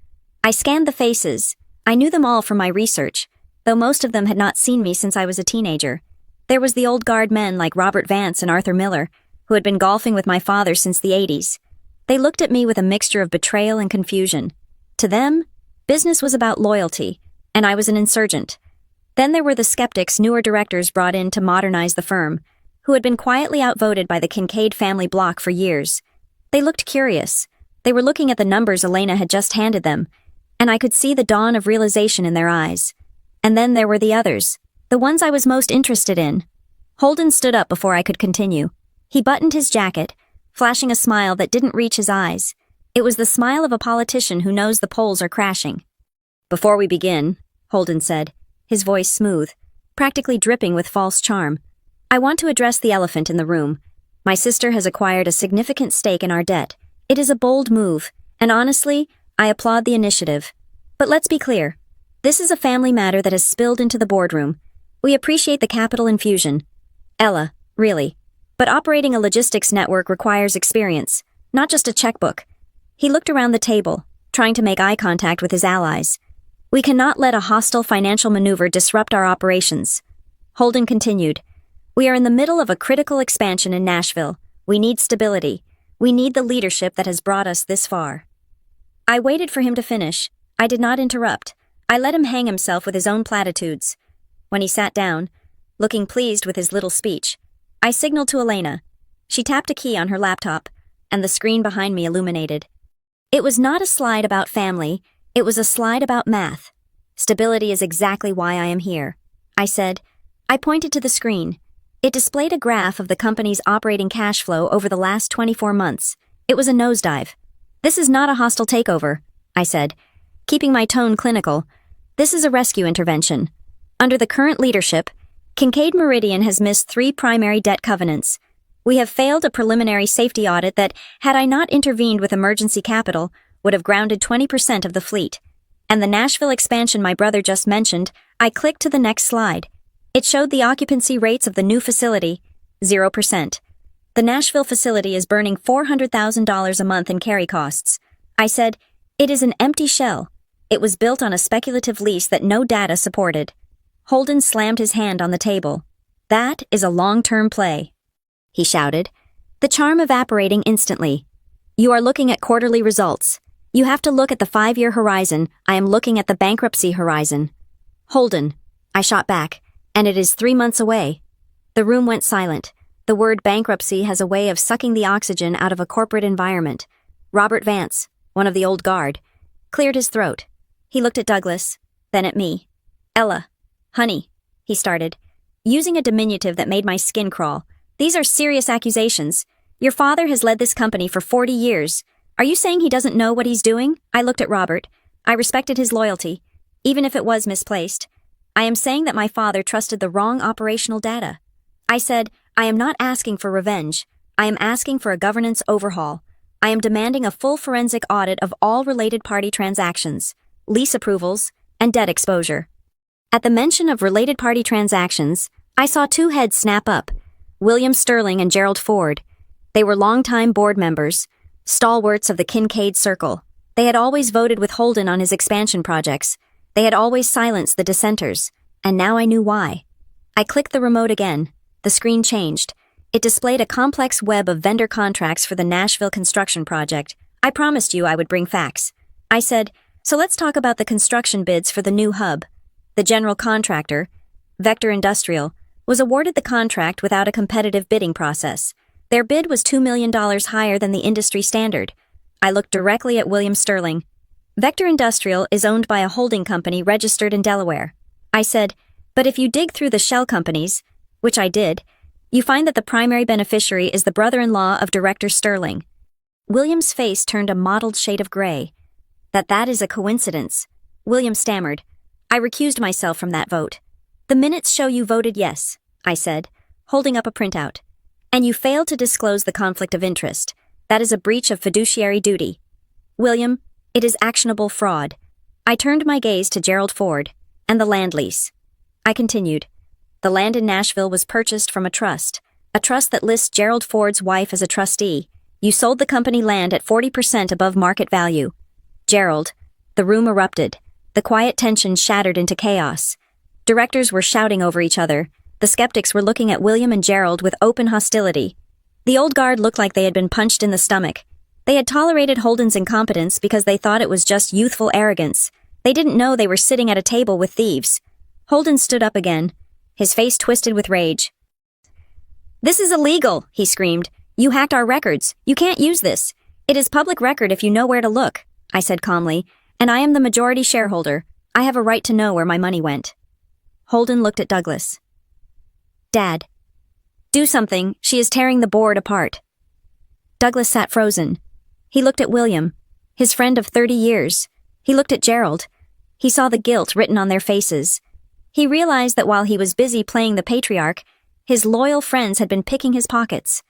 S1: I scanned the faces. I knew them all from my research, though most of them had not seen me since I was a teenager. There was the old guard men like Robert Vance and Arthur Miller, who had been golfing with my father since the 80s. They looked at me with a mixture of betrayal and confusion. To them, business was about loyalty, and I was an insurgent. Then there were the skeptics newer directors brought in to modernize the firm, who had been quietly outvoted by the Kincaid family block for years. They looked curious. They were looking at the numbers Elena had just handed them, and I could see the dawn of realization in their eyes. And then there were the others, the ones I was most interested in. Holden stood up before I could continue. He buttoned his jacket, flashing a smile that didn't reach his eyes. It was the smile of a politician who knows the polls are crashing. "Before we begin," Holden said, his voice smooth, practically dripping with false charm, "I want to address the elephant in the room. My sister has acquired a significant stake in our debt. It is a bold move, and honestly, I applaud the initiative. But let's be clear. This is a family matter that has spilled into the boardroom. We appreciate the capital infusion. Ella, really. But operating a logistics network requires experience, not just a checkbook." He looked around the table, trying to make eye contact with his allies. "We cannot let a hostile financial maneuver disrupt our operations." Holden continued, "We are in the middle of a critical expansion in Nashville. We need stability. We need the leadership that has brought us this far." I waited for him to finish. I did not interrupt. I let him hang himself with his own platitudes. When he sat down, looking pleased with his little speech, I signaled to Elena. She tapped a key on her laptop, and the screen behind me illuminated. It was not a slide about family, it was a slide about math. "Stability is exactly why I am here," I said. I pointed to the screen. It displayed a graph of the company's operating cash flow over the last 24 months. It was a nosedive. "This is not a hostile takeover," I said, keeping my tone clinical. "This is a rescue intervention. Under the current leadership, Kincaid Meridian has missed 3 primary debt covenants. We have failed a preliminary safety audit that, had I not intervened with emergency capital, would have grounded 20% of the fleet. And the Nashville expansion my brother just mentioned, I clicked to the next slide. It showed the occupancy rates of the new facility, 0%. The Nashville facility is burning $400,000 a month in carry costs. I said, it is an empty shell. It was built on a speculative lease that no data supported." Holden slammed his hand on the table. "That is a long-term play," he shouted, the charm evaporating instantly. "You are looking at quarterly results. You have to look at the 5-year horizon. I am looking at the bankruptcy horizon." "Holden," I shot back, "and it is 3 months away." The room went silent. The word bankruptcy has a way of sucking the oxygen out of a corporate environment. Robert Vance, one of the old guard, cleared his throat. He looked at Douglas, then at me. "Ella, honey," he started, using a diminutive that made my skin crawl. "These are serious accusations. Your father has led this company for 40 years. Are you saying he doesn't know what he's doing?" I looked at Robert. I respected his loyalty, even if it was misplaced. "I am saying that my father trusted the wrong operational data." I said, "I am not asking for revenge. I am asking for a governance overhaul. I am demanding a full forensic audit of all related party transactions, lease approvals, and debt exposure." At the mention of related party transactions, I saw 2 heads snap up, William Sterling and Gerald Ford. They were longtime board members, stalwarts of the Kincaid Circle. They had always voted with Holden on his expansion projects. They had always silenced the dissenters, and now I knew why. I clicked the remote again. The screen changed. It displayed a complex web of vendor contracts for the Nashville construction project. I promised you I would bring facts. I said, "So let's talk about the construction bids for the new hub." The general contractor, Vector Industrial, was awarded the contract without a competitive bidding process. Their bid was $2 million higher than the industry standard. I looked directly at William Sterling. Vector Industrial is owned by a holding company registered in Delaware. I said, "But if you dig through the shell companies," which I did, "you find that the primary beneficiary is the brother-in-law of Director Sterling." William's face turned a mottled shade of gray. That is a coincidence," William stammered. "I recused myself from that vote." "The minutes show you voted yes," I said, holding up a printout. "And you failed to disclose the conflict of interest. That is a breach of fiduciary duty." "William, it is actionable fraud." I turned my gaze to Gerald Ford and the land lease. I continued. "The land in Nashville was purchased from a trust that lists Gerald Ford's wife as a trustee. You sold the company land at 40% above market value." "Gerald," the room erupted. The quiet tension shattered into chaos. Directors were shouting over each other. The skeptics were looking at William and Gerald with open hostility. The old guard looked like they had been punched in the stomach. They had tolerated Holden's incompetence because they thought it was just youthful arrogance. They didn't know they were sitting at a table with thieves. Holden stood up again, his face twisted with rage. "This is illegal," he screamed. "You hacked our records. You can't use this. It is public record if you know where to look," I said calmly, "and I am the majority shareholder. I have a right to know where my money went." Holden looked at Douglas. "Dad, do something. She is tearing the board apart." Douglas sat frozen. He looked at William, his friend of 30 years. He looked at Gerald. He saw the guilt written on their faces. He realized that while he was busy playing the patriarch, his loyal friends had been picking his pockets.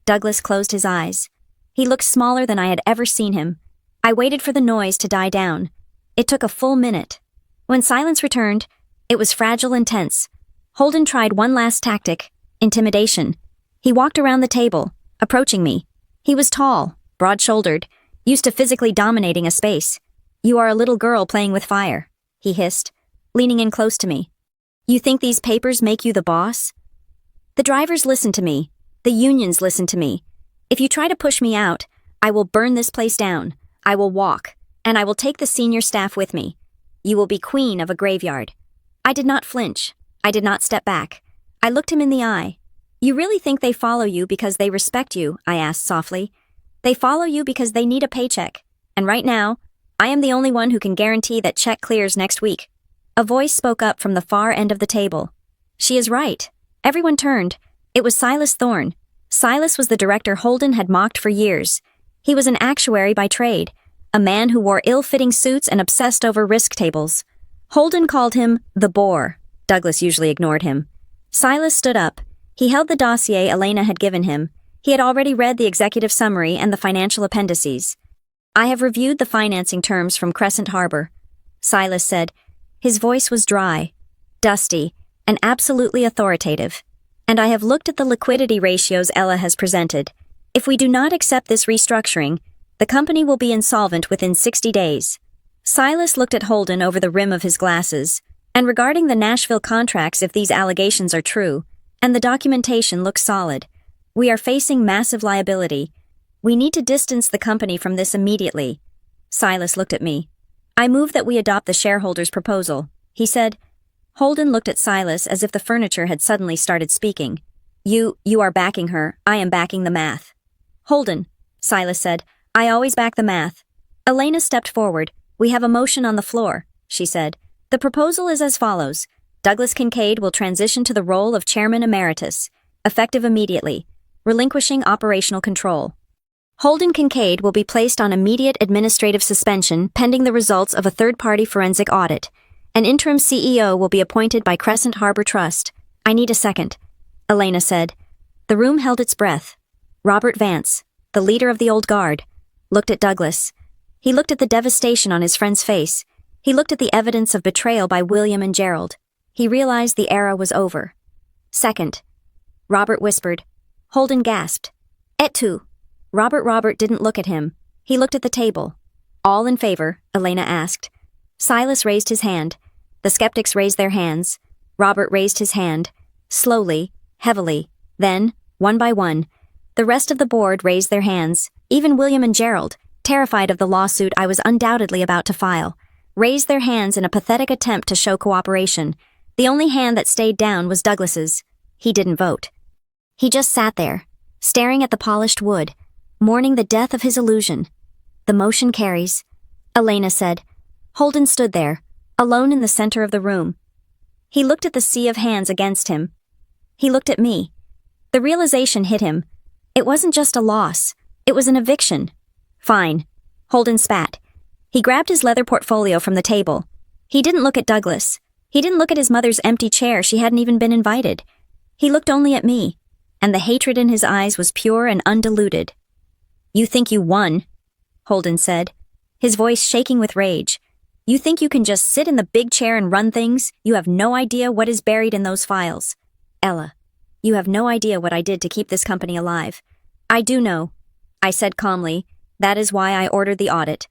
S1: Douglas closed his eyes. He looked smaller than I had ever seen him. I waited for the noise to die down. It took a full minute. When silence returned, it was fragile and tense. Holden tried one last tactic: intimidation. He walked around the table, approaching me. He was tall, broad-shouldered, used to physically dominating a space. "You are a little girl playing with fire," he hissed, leaning in close to me. "You think these papers make you the boss? The drivers listen to me. The unions listen to me. If you try to push me out, I will burn this place down. I will walk, and I will take the senior staff with me. You will be queen of a graveyard." I did not flinch. I did not step back. I looked him in the eye. "You really think they follow you because they respect you?" I asked softly. "They follow you because they need a paycheck. And right now, I am the only one who can guarantee that check clears next week." A voice spoke up from the far end of the table. "She is right." Everyone turned. It was Silas Thorne. Silas was the director Holden had mocked for years. He was an actuary by trade, a man who wore ill-fitting suits and obsessed over risk tables. Holden called him the bore. Douglas usually ignored him. Silas stood up. He held the dossier Elena had given him. He had already read the executive summary and the financial appendices. "I have reviewed the financing terms from Crescent Harbor," Silas said. His voice was dry, dusty, and absolutely authoritative. "And I have looked at the liquidity ratios Ella has presented. If we do not accept this restructuring, the company will be insolvent within 60 days. Silas looked at Holden over the rim of his glasses. "And regarding the Nashville contracts, if these allegations are true, and the documentation looks solid, we are facing massive liability. We need to distance the company from this immediately." Silas looked at me. "I move that we adopt the shareholders' proposal," he said. Holden looked at Silas as if the furniture had suddenly started speaking. You are backing her. I am backing the math." "Holden," Silas said, "I always back the math." Elena stepped forward. "We have a motion on the floor," she said. "The proposal is as follows. Douglas Kincaid will transition to the role of Chairman Emeritus, effective immediately, relinquishing operational control. Holden Kincaid will be placed on immediate administrative suspension pending the results of a third-party forensic audit. An interim CEO will be appointed by Crescent Harbor Trust." "I need a second," Elena said. The room held its breath. Robert Vance, the leader of the old guard, looked at Douglas. He looked at the devastation on his friend's face. He looked at the evidence of betrayal by William and Gerald. He realized the era was over. "Second," Robert whispered. Holden gasped. "Et tu?" Robert didn't look at him. He looked at the table. "All in favor?" Elena asked. Silas raised his hand. The skeptics raised their hands. Robert raised his hand. Slowly, heavily. Then, one by one, the rest of the board raised their hands. Even William and Gerald, terrified of the lawsuit I was undoubtedly about to file, raised their hands in a pathetic attempt to show cooperation. The only hand that stayed down was Douglas's. He didn't vote. He just sat there, staring at the polished wood, mourning the death of his illusion. "The motion carries," Elena said. Holden stood there, alone in the center of the room. He looked at the sea of hands against him. He looked at me. The realization hit him. It wasn't just a loss. It was an eviction. "Fine," Holden spat. He grabbed his leather portfolio from the table. He didn't look at Douglas. He didn't look at his mother's empty chair. She hadn't even been invited. He looked only at me, and the hatred in his eyes was pure and undiluted. "You think you won," Holden said, his voice shaking with rage. "You think you can just sit in the big chair and run things? You have no idea what is buried in those files. Ella, you have no idea what I did to keep this company alive." "I do know," I said calmly. "That is why I ordered the audit."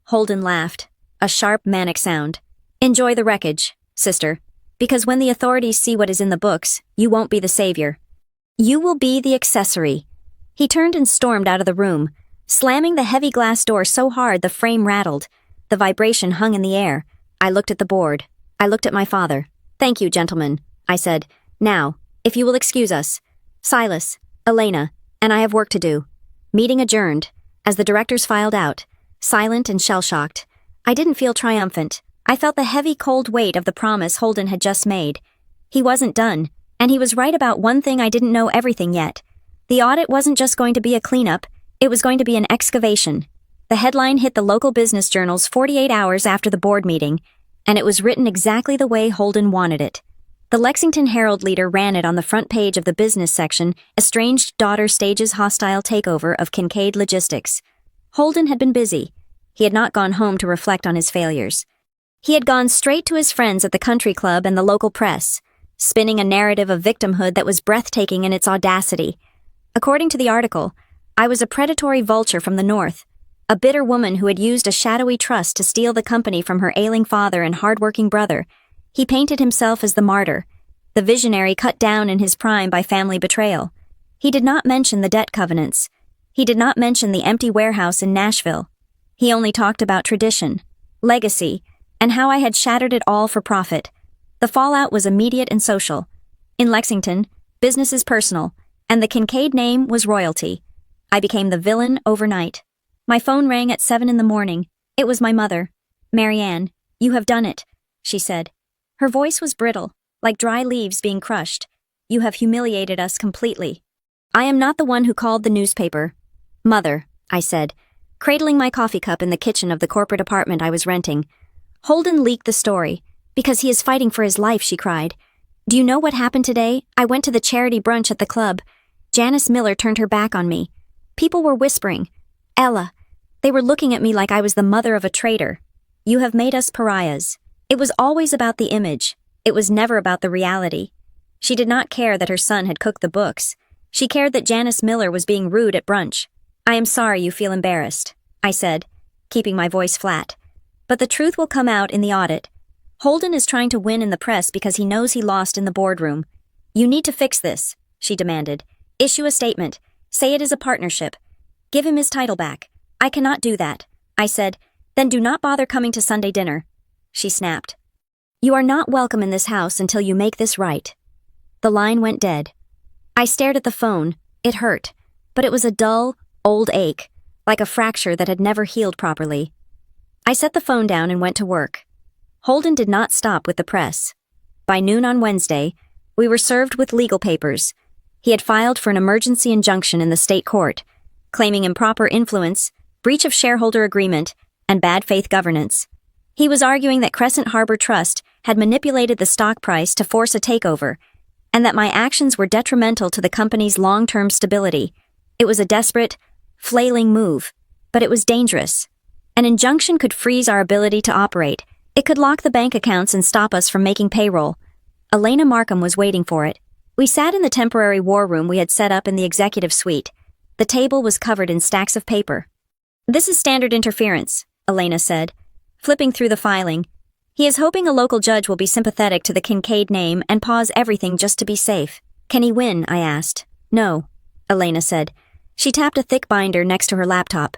S1: Holden laughed, a sharp, manic sound. "Enjoy the wreckage, sister, because when the authorities see what is in the books, you won't be the savior. You will be the accessory." He turned and stormed out of the room, slamming the heavy glass door so hard the frame rattled. The vibration hung in the air. I looked at the board. I looked at my father. "Thank you, gentlemen," I said. "Now, if you will excuse us. Silas, Elena, and I have work to do." Meeting adjourned. As the directors filed out, silent and shell-shocked, I didn't feel triumphant. I felt the heavy, cold weight of the promise Holden had just made. He wasn't done, and he was right about one thing: I didn't know everything yet. The audit wasn't just going to be a cleanup, It was going to be an excavation. The headline hit the local business journals 48 hours after the board meeting, and it was written exactly the way Holden wanted it. The Lexington Herald leader ran it on the front page of the business section, "Estranged daughter stages hostile takeover of Kincaid Logistics." Holden had been busy. He had not gone home to reflect on his failures. He had gone straight to his friends at the country club and the local press, spinning a narrative of victimhood that was breathtaking in its audacity. According to the article, I was a predatory vulture from the north, a bitter woman who had used a shadowy trust to steal the company from her ailing father and hard-working brother. He painted himself as the martyr, the visionary cut down in his prime by family betrayal. He did not mention the debt covenants. He did not mention the empty warehouse in Nashville. He only talked about tradition, legacy, and how I had shattered it all for profit. The fallout was immediate and social. In Lexington, business is personal, and the Kincaid name was royalty. I became the villain overnight. My phone rang at 7 in the morning. It was my mother. "Marianne, you have done it," she said. Her voice was brittle, like dry leaves being crushed. "You have humiliated us completely." "I am not the one who called the newspaper." "Mother," I said, cradling my coffee cup in the kitchen of the corporate apartment I was renting. "Holden leaked the story, because he is fighting for his life," she cried. "Do you know what happened today? I went to the charity brunch at the club. Janice Miller turned her back on me. People were whispering, 'Ella.' They were looking at me like I was the mother of a traitor. You have made us pariahs." It was always about the image. It was never about the reality. She did not care that her son had cooked the books. She cared that Janice Miller was being rude at brunch. "I am sorry you feel embarrassed," I said, keeping my voice flat. "But the truth will come out in the audit. Holden is trying to win in the press because he knows he lost in the boardroom. You need to fix this," she demanded. "Issue a statement. Say it is a partnership. Give him his title back." "I cannot do that," I said. "Then do not bother coming to Sunday dinner," she snapped. "You are not welcome in this house until you make this right." The line went dead. I stared at the phone. It hurt, but it was a dull, old ache, like a fracture that had never healed properly. I set the phone down and went to work. Holden did not stop with the press. By noon on Wednesday, we were served with legal papers. He had filed for an emergency injunction in the state court, claiming improper influence, breach of shareholder agreement, and bad faith governance. He was arguing that Crescent Harbor Trust had manipulated the stock price to force a takeover, and that my actions were detrimental to the company's long-term stability. It was a desperate, flailing move, but it was dangerous. An injunction could freeze our ability to operate. It could lock the bank accounts and stop us from making payroll. Elena Markham was waiting for it. We sat in the temporary war room we had set up in the executive suite. The table was covered in stacks of paper. "This is standard interference," Elena said, flipping through the filing. "He is hoping a local judge will be sympathetic to the Kincaid name and pause everything just to be safe." "Can he win?" I asked. "No," Elena said. She tapped a thick binder next to her laptop.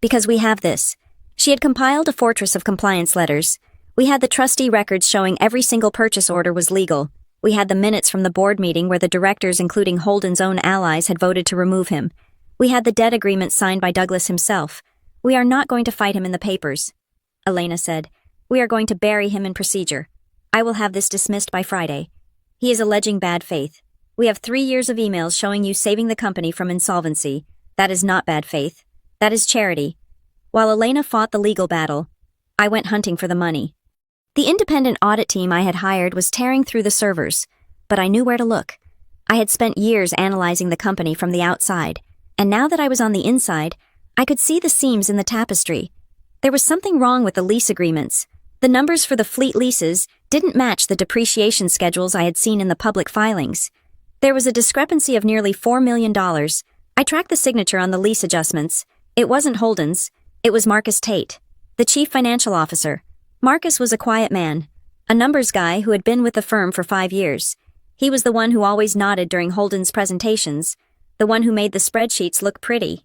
S1: "Because we have this." She had compiled a fortress of compliance letters. We had the trustee records showing every single purchase order was legal. We had the minutes from the board meeting where the directors, including Holden's own allies, had voted to remove him. We had the debt agreement signed by Douglas himself. "We are not going to fight him in the papers," Elena said. "We are going to bury him in procedure. I will have this dismissed by Friday. He is alleging bad faith. We have 3 years of emails showing you saving the company from insolvency. That is not bad faith. That is charity." While Elena fought the legal battle, I went hunting for the money. The independent audit team I had hired was tearing through the servers, but I knew where to look. I had spent years analyzing the company from the outside, and now that I was on the inside, I could see the seams in the tapestry. There was something wrong with the lease agreements. The numbers for the fleet leases didn't match the depreciation schedules I had seen in the public filings. There was a discrepancy of nearly $4 million. I tracked the signature on the lease adjustments. It wasn't Holden's. It was Marcus Tate, the chief financial officer. Marcus was a quiet man, a numbers guy who had been with the firm for 5 years. He was the one who always nodded during Holden's presentations, the one who made the spreadsheets look pretty.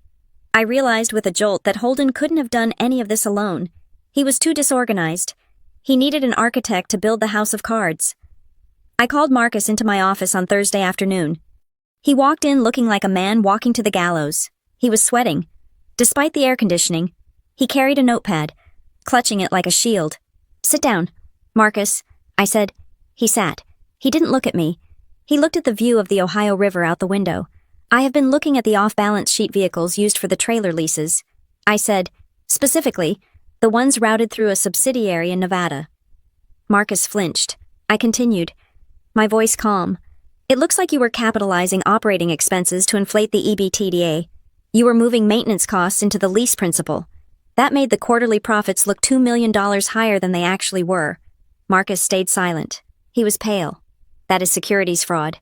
S1: I realized with a jolt that Holden couldn't have done any of this alone. He was too disorganized. He needed an architect to build the house of cards. I called Marcus into my office on Thursday afternoon. He walked in looking like a man walking to the gallows. He was sweating. Despite the air conditioning, he carried a notepad, clutching it like a shield. "Sit down, Marcus," I said. He sat. He didn't look at me. He looked at the view of the Ohio River out the window. I have been looking at the off-balance sheet vehicles used for the trailer leases. I said, specifically, the ones routed through a subsidiary in Nevada. Marcus flinched. I continued, my voice calm. It looks like you were capitalizing operating expenses to inflate the EBITDA. You were moving maintenance costs into the lease principal. That made the quarterly profits look $2 million higher than they actually were. Marcus stayed silent. He was pale. That is securities fraud.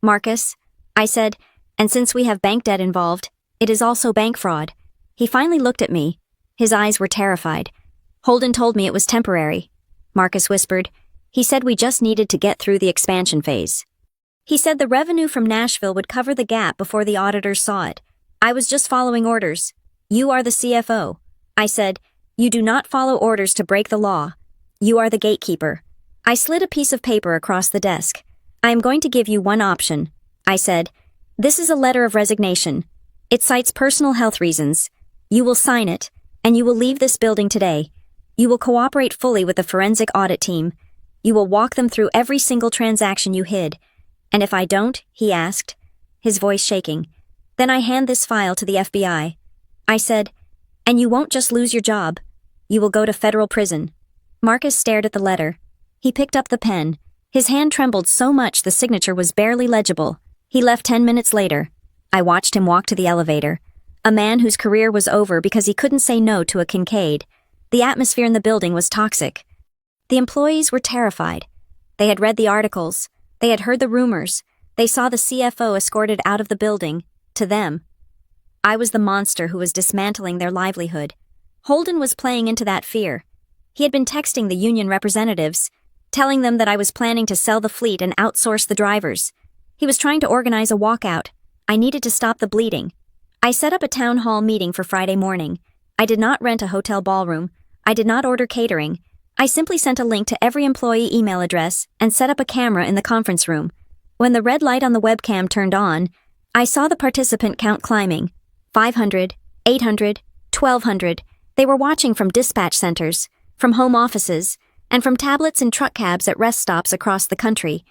S1: Marcus, I said, and since we have bank debt involved, it is also bank fraud. He finally looked at me. His eyes were terrified. Holden told me it was temporary. Marcus whispered. He said we just needed to get through the expansion phase. He said the revenue from Nashville would cover the gap before the auditors saw it. I was just following orders. You are the CFO. I said, you do not follow orders to break the law. You are the gatekeeper. I slid a piece of paper across the desk. I am going to give you one option. I said, this is a letter of resignation. It cites personal health reasons. You will sign it, and you will leave this building today. You will cooperate fully with the forensic audit team. You will walk them through every single transaction you hid. And if I don't, he asked, his voice shaking, then I hand this file to the FBI. I said, and you won't just lose your job. You will go to federal prison. Marcus stared at the letter. He picked up the pen. His hand trembled so much the signature was barely legible. He left 10 minutes later. I watched him walk to the elevator. A man whose career was over because he couldn't say no to a Kincaid. The atmosphere in the building was toxic. The employees were terrified. They had read the articles. They had heard the rumors. They saw the CFO escorted out of the building. To them, I was the monster who was dismantling their livelihood. Holden was playing into that fear. He had been texting the union representatives, telling them that I was planning to sell the fleet and outsource the drivers. He was trying to organize a walkout. I needed to stop the bleeding. I set up a town hall meeting for Friday morning. I did not rent a hotel ballroom. I did not order catering. I simply sent a link to every employee email address and set up a camera in the conference room. When the red light on the webcam turned on, I saw the participant count climbing. 500, 800, 1,200. They were watching from dispatch centers, from home offices, and from tablets and truck cabs at rest stops across the country.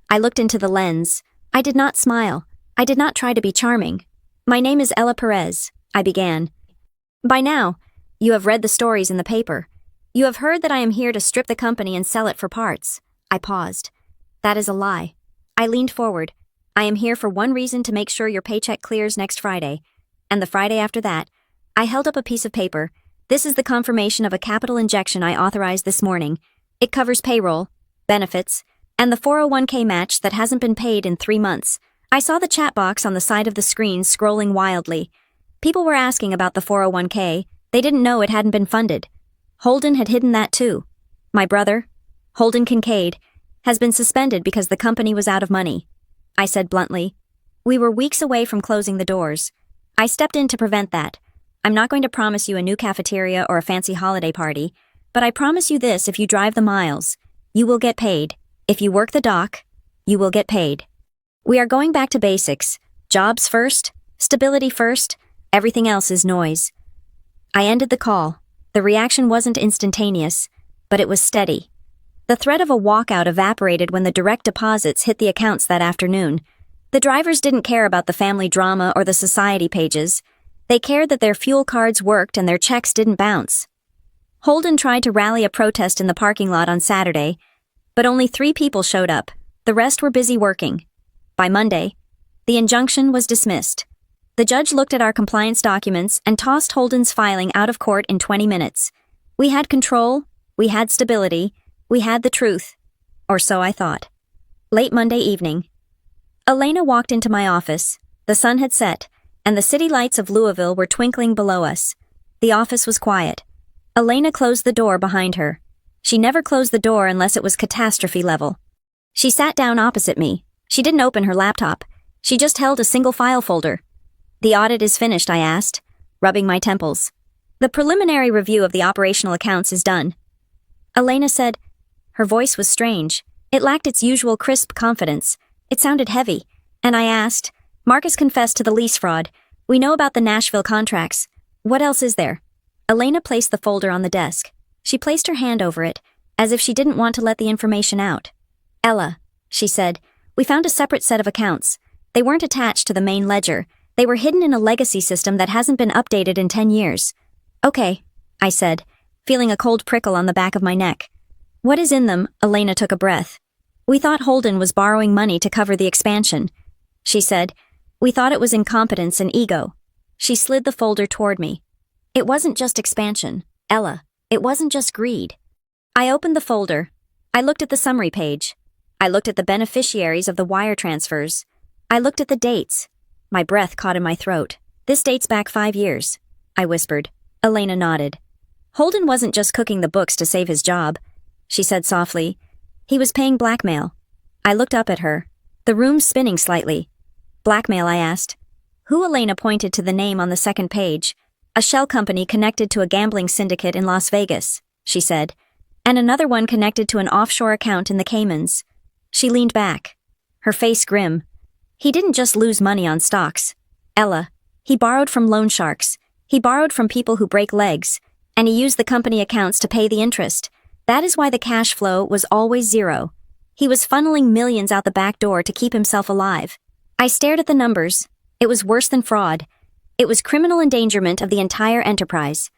S1: I looked into the lens. I did not smile. I did not try to be charming. My name is Ella Perez, I began. By now, you have read the stories in the paper. You have heard that I am here to strip the company and sell it for parts. I paused. That is a lie. I leaned forward. I am here for one reason, to make sure your paycheck clears next Friday. And the Friday after that, I held up a piece of paper. This is the confirmation of a capital injection I authorized this morning. It covers payroll, benefits, and the 401k match that hasn't been paid in 3 months. I saw the chat box on the side of the screen scrolling wildly. People were asking about the 401k. They didn't know it hadn't been funded. Holden had hidden that too. My brother, Holden Kincaid, has been suspended because the company was out of money. I said bluntly. We were weeks away from closing the doors. I stepped in to prevent that. I'm not going to promise you a new cafeteria or a fancy holiday party, but I promise you this: if you drive the miles, you will get paid. If you work the dock, you will get paid. We are going back to basics. Jobs first, stability first, everything else is noise. I ended the call. The reaction wasn't instantaneous, but it was steady. The threat of a walkout evaporated when the direct deposits hit the accounts that afternoon. The drivers didn't care about the family drama or the society pages. They cared that their fuel cards worked and their checks didn't bounce. Holden tried to rally a protest in the parking lot on Saturday, but only 3 people showed up. The rest were busy working. By Monday, the injunction was dismissed. The judge looked at our compliance documents and tossed Holden's filing out of court in 20 minutes. We had control, we had stability, we had the truth. Or so I thought. Late Monday evening, Elena walked into my office. The sun had set, and the city lights of Louisville were twinkling below us. The office was quiet. Elena closed the door behind her. She never closed the door unless it was catastrophe level. She sat down opposite me. She didn't open her laptop. She just held a single file folder. The audit is finished, I asked, rubbing my temples. The preliminary review of the operational accounts is done. Elena said. Her voice was strange. It lacked its usual crisp confidence. It sounded heavy. And I asked, Marcus confessed to the lease fraud. We know about the Nashville contracts. What else is there? Elena placed the folder on the desk. She placed her hand over it, as if she didn't want to let the information out. Ella, she said, we found a separate set of accounts. They weren't attached to the main ledger. They were hidden in a legacy system that hasn't been updated in 10 years. Okay, I said, feeling a cold prickle on the back of my neck. What is in them? Elena took a breath. We thought Holden was borrowing money to cover the expansion. She said, we thought it was incompetence and ego. She slid the folder toward me. It wasn't just expansion, Ella. It wasn't just greed. I opened the folder. I looked at the summary page. I looked at the beneficiaries of the wire transfers. I looked at the dates. My breath caught in my throat. This dates back 5 years, I whispered. Elena nodded. Holden wasn't just cooking the books to save his job, she said softly. He was paying blackmail. I looked up at her, the room spinning slightly. Blackmail, I asked. Who? Elena pointed to the name on the second page. A shell company connected to a gambling syndicate in Las Vegas, she said, and another one connected to an offshore account in the Caymans. She leaned back, her face grim. He didn't just lose money on stocks, Ella. He borrowed from loan sharks. He borrowed from people who break legs, and he used the company accounts to pay the interest. That is why the cash flow was always zero. He was funneling millions out the back door to keep himself alive. I stared at the numbers. It was worse than fraud. It was criminal endangerment of the entire enterprise.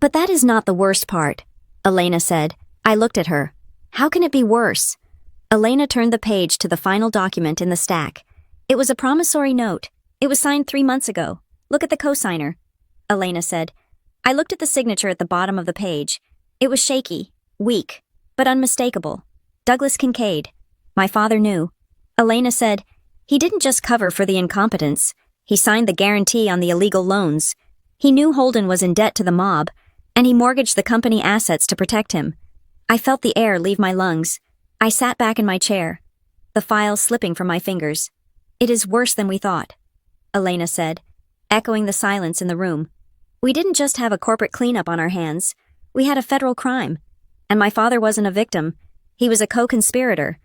S1: But that is not the worst part, Elena said. I looked at her. How can it be worse? Elena turned the page to the final document in the stack. It was a promissory note. It was signed 3 months ago. Look at the cosigner, Elena said. I looked at the signature at the bottom of the page. It was shaky, weak, but unmistakable. Douglas Kincaid. My father knew. Elena said, he didn't just cover for the incompetence. He signed the guarantee on the illegal loans. He knew Holden was in debt to the mob, and he mortgaged the company assets to protect him. I felt the air leave my lungs. I sat back in my chair, the files slipping from my fingers. It is worse than we thought, Elena said, echoing the silence in the room. We didn't just have a corporate cleanup on our hands. We had a federal crime. And my father wasn't a victim. He was a co-conspirator.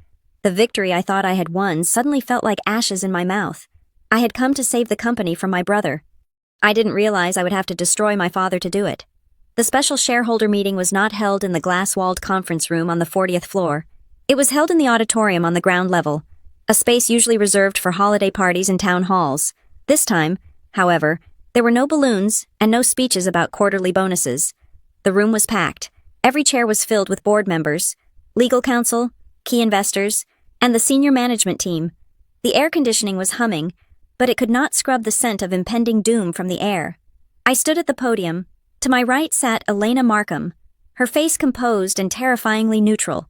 S1: The victory I thought I had won suddenly felt like ashes in my mouth. I had come to save the company from my brother. I didn't realize I would have to destroy my father to do it. The special shareholder meeting was not held in the glass-walled conference room on the 40th floor. It was held in the auditorium on the ground level, a space usually reserved for holiday parties and town halls. This time, however, there were no balloons and no speeches about quarterly bonuses. The room was packed. Every chair was filled with board members, legal counsel, key investors, and the senior management team. The air conditioning was humming, but it could not scrub the scent of impending doom from the air. I stood at the podium. To my right sat Elena Markham, her face composed and terrifyingly neutral.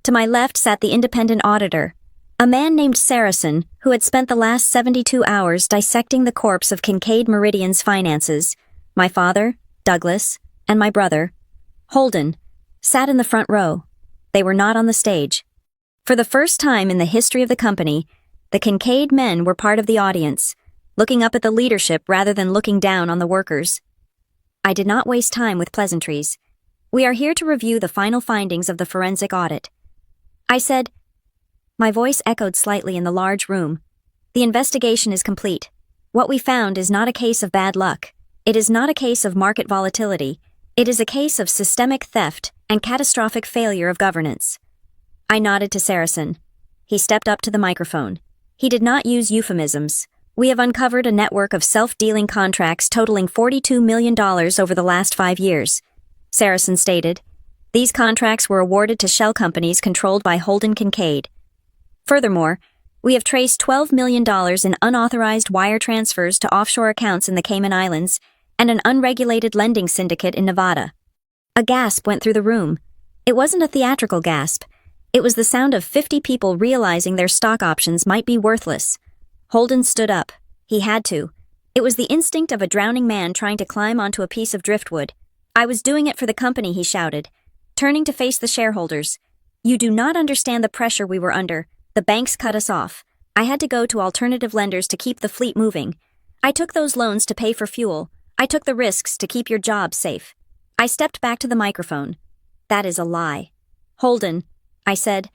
S1: To my left sat the independent auditor, a man named Saracen, who had spent the last 72 hours dissecting the corpse of Kincaid Meridian's finances. My father, Douglas, and my brother, Holden, sat in the front row. They were not on the stage. For the first time in the history of the company, the Kincaid men were part of the audience, looking up at the leadership rather than looking down on the workers. I did not waste time with pleasantries. We are here to review the final findings of the forensic audit, I said. My voice echoed slightly in the large room. The investigation is complete. What we found is not a case of bad luck. It is not a case of market volatility. It is a case of systemic theft and catastrophic failure of governance. I nodded to Saracen. He stepped up to the microphone. He did not use euphemisms. We have uncovered a network of self-dealing contracts totaling $42 million over the last 5 years, Saracen stated. These contracts were awarded to shell companies controlled by Holden Kincaid. Furthermore, we have traced $12 million in unauthorized wire transfers to offshore accounts in the Cayman Islands and an unregulated lending syndicate in Nevada. A gasp went through the room. It wasn't a theatrical gasp. It was the sound of 50 people realizing their stock options might be worthless. Holden stood up. He had to. It was the instinct of a drowning man trying to climb onto a piece of driftwood. I was doing it for the company, he shouted, turning to face the shareholders. You do not understand the pressure we were under. The banks cut us off. I had to go to alternative lenders to keep the fleet moving. I took those loans to pay for fuel. I took the risks to keep your job safe. I stepped back to the microphone. That is a lie. Holden, I said.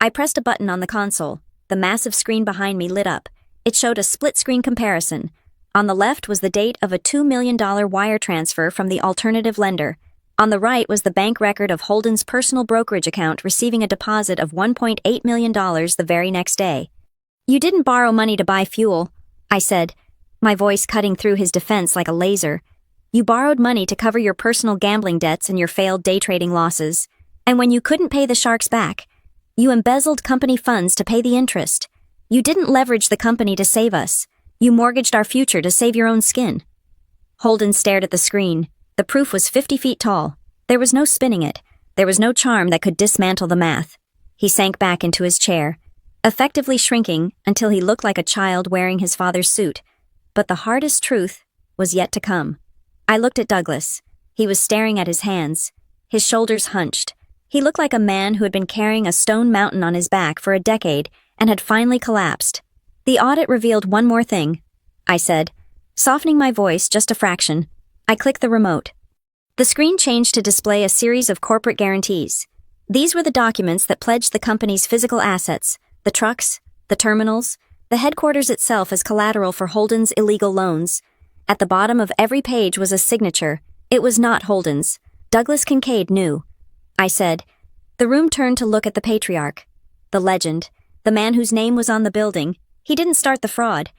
S1: I pressed a button on the console. The massive screen behind me lit up. It showed a split-screen comparison. On the left was the date of a $2 million wire transfer from the alternative lender. On the right was the bank record of Holden's personal brokerage account receiving a deposit of $1.8 million the very next day. You didn't borrow money to buy fuel, I said, my voice cutting through his defense like a laser. You borrowed money to cover your personal gambling debts and your failed day trading losses. And when you couldn't pay the sharks back, you embezzled company funds to pay the interest. You didn't leverage the company to save us. You mortgaged our future to save your own skin. Holden stared at the screen. The proof was 50 feet tall. There was no spinning it. There was no charm that could dismantle the math. He sank back into his chair, effectively shrinking until he looked like a child wearing his father's suit. But the hardest truth was yet to come. I looked at Douglas. He was staring at his hands, his shoulders hunched. He looked like a man who had been carrying a stone mountain on his back for a decade and had finally collapsed. The audit revealed one more thing, I said, softening my voice just a fraction. I clicked the remote. The screen changed to display a series of corporate guarantees. These were the documents that pledged the company's physical assets, the trucks, the terminals, the headquarters itself as collateral for Holden's illegal loans. At the bottom of every page was a signature. It was not Holden's. Douglas Kincaid knew. I said. The room turned to look at the patriarch. The legend. The man whose name was on the building. He didn't start the fraud.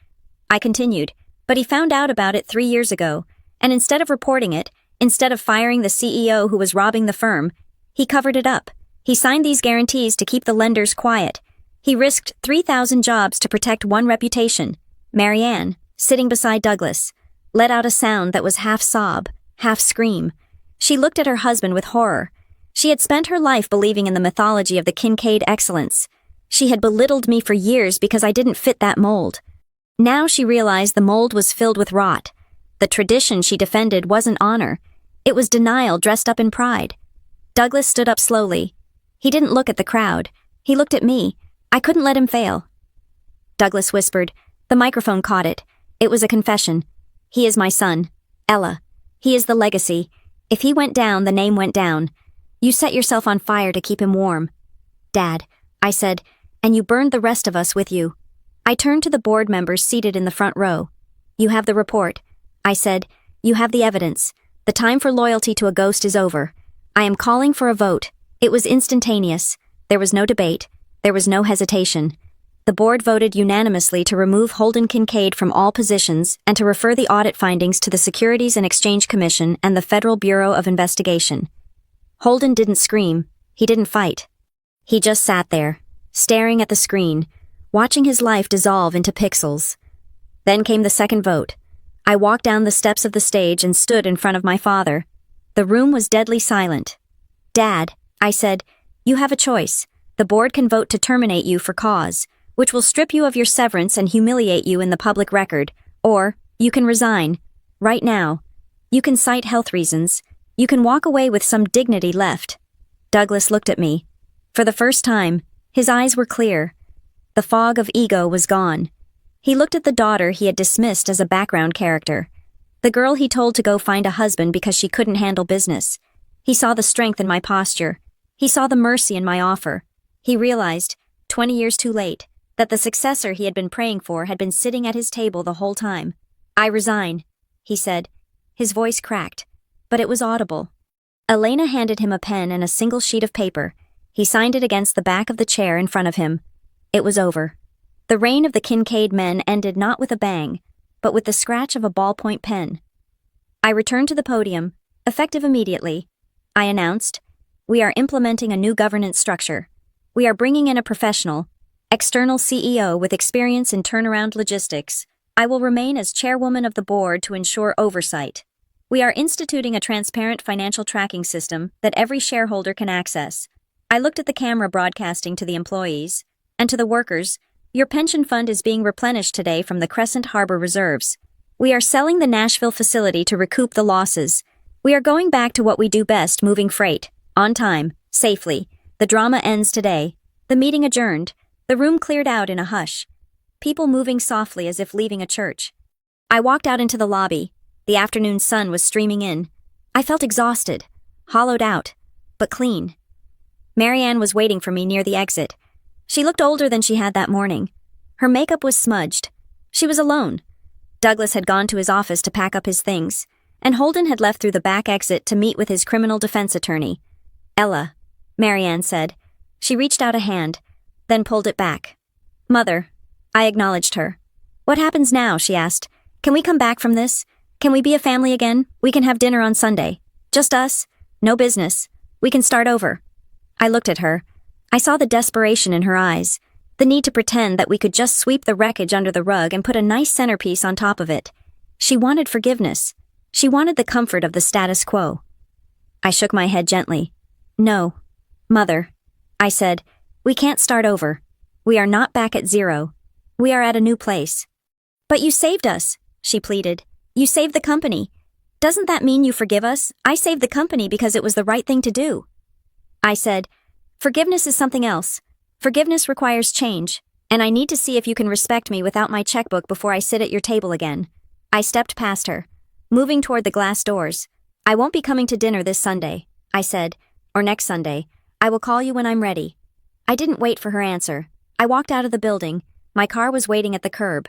S1: I continued. But he found out about it 3 years ago. And instead of reporting it, instead of firing the CEO who was robbing the firm, he covered it up. He signed these guarantees to keep the lenders quiet. He risked 3,000 jobs to protect one reputation. Marianne, sitting beside Douglas, let out a sound that was half sob, half scream. She looked at her husband with horror. She had spent her life believing in the mythology of the Kincaid excellence. She had belittled me for years because I didn't fit that mold. Now she realized the mold was filled with rot. The tradition she defended wasn't honor. It was denial dressed up in pride. Douglas stood up slowly. He didn't look at the crowd. He looked at me. I couldn't let him fail. Douglas whispered. The microphone caught it. It was a confession. He is my son, Ella. He is the legacy. If he went down, the name went down. You set yourself on fire to keep him warm. Dad, I said, and you burned the rest of us with you. I turned to the board members seated in the front row. You have the report. I said, you have the evidence. The time for loyalty to a ghost is over. I am calling for a vote. It was instantaneous. There was no debate. There was no hesitation. The board voted unanimously to remove Holden Kincaid from all positions and to refer the audit findings to the Securities and Exchange Commission and the Federal Bureau of Investigation. Holden didn't scream. He didn't fight. He just sat there, staring at the screen, watching his life dissolve into pixels. Then came the second vote. I walked down the steps of the stage and stood in front of my father. The room was deadly silent. Dad, I said, you have a choice. The board can vote to terminate you for cause, which will strip you of your severance and humiliate you in the public record, or you can resign. Right now. You can cite health reasons. You can walk away with some dignity left. Douglas looked at me. For the first time, his eyes were clear. The fog of ego was gone. He looked at the daughter he had dismissed as a background character. The girl he told to go find a husband because she couldn't handle business. He saw the strength in my posture. He saw the mercy in my offer. He realized, 20 years too late, that the successor he had been praying for had been sitting at his table the whole time. I resign, he said. His voice cracked, but it was audible. Elena handed him a pen and a single sheet of paper. He signed it against the back of the chair in front of him. It was over. The reign of the Kincaid men ended not with a bang, but with the scratch of a ballpoint pen. I returned to the podium, effective immediately. I announced, we are implementing a new governance structure. We are bringing in a professional, external CEO with experience in turnaround logistics. I will remain as chairwoman of the board to ensure oversight. We are instituting a transparent financial tracking system that every shareholder can access. I looked at the camera broadcasting to the employees and to the workers. Your pension fund is being replenished today from the Crescent Harbor reserves. We are selling the Nashville facility to recoup the losses. We are going back to what we do best, moving freight, on time, safely. The drama ends today. The meeting adjourned. The room cleared out in a hush. People moving softly as if leaving a church. I walked out into the lobby. The afternoon sun was streaming in. I felt exhausted, hollowed out, but clean. Marianne was waiting for me near the exit. She looked older than she had that morning. Her makeup was smudged. She was alone. Douglas had gone to his office to pack up his things, and Holden had left through the back exit to meet with his criminal defense attorney. Ella, Marianne said. She reached out a hand, then pulled it back. Mother, I acknowledged her. What happens now? She asked. Can we come back from this? Can we be a family again? We can have dinner on Sunday. Just us? No business. We can start over. I looked at her. I saw the desperation in her eyes, the need to pretend that we could just sweep the wreckage under the rug and put a nice centerpiece on top of it. She wanted forgiveness. She wanted the comfort of the status quo. I shook my head gently. No, Mother, I said, we can't start over. We are not back at zero. We are at a new place. But you saved us, she pleaded. You saved the company. Doesn't that mean you forgive us? I saved the company because it was the right thing to do. I said, forgiveness is something else. Forgiveness requires change, and I need to see if you can respect me without my checkbook before I sit at your table again. I stepped past her, moving toward the glass doors. I won't be coming to dinner this Sunday, I said, or next Sunday. I will call you when I'm ready. I didn't wait for her answer. I walked out of the building. My car was waiting at the curb.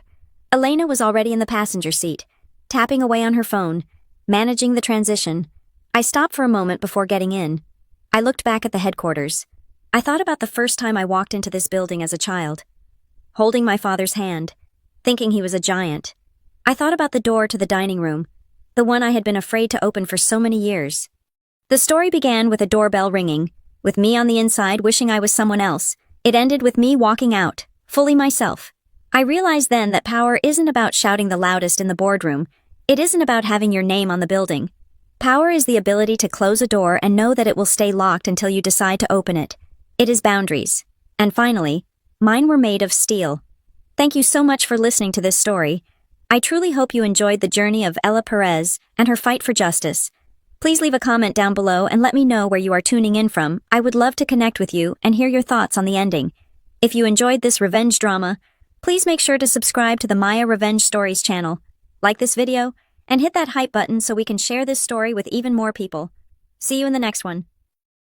S1: Elena was already in the passenger seat, tapping away on her phone, managing the transition. I stopped for a moment before getting in. I looked back at the headquarters. I thought about the first time I walked into this building as a child, holding my father's hand, thinking he was a giant. I thought about the door to the dining room, the one I had been afraid to open for so many years. The story began with a doorbell ringing, with me on the inside wishing I was someone else. It ended with me walking out, fully myself. I realized then that power isn't about shouting the loudest in the boardroom. It isn't about having your name on the building. Power is the ability to close a door and know that it will stay locked until you decide to open it. It is boundaries. And finally, mine were made of steel. Thank you so much for listening to this story. I truly hope you enjoyed the journey of Ella Perez and her fight for justice. Please leave a comment down below and let me know where you are tuning in from. I would love to connect with you and hear your thoughts on the ending. If you enjoyed this revenge drama, please make sure to subscribe to the Maya Revenge Stories channel, like this video, and hit that hype button so we can share this story with even more people. See you in the next one.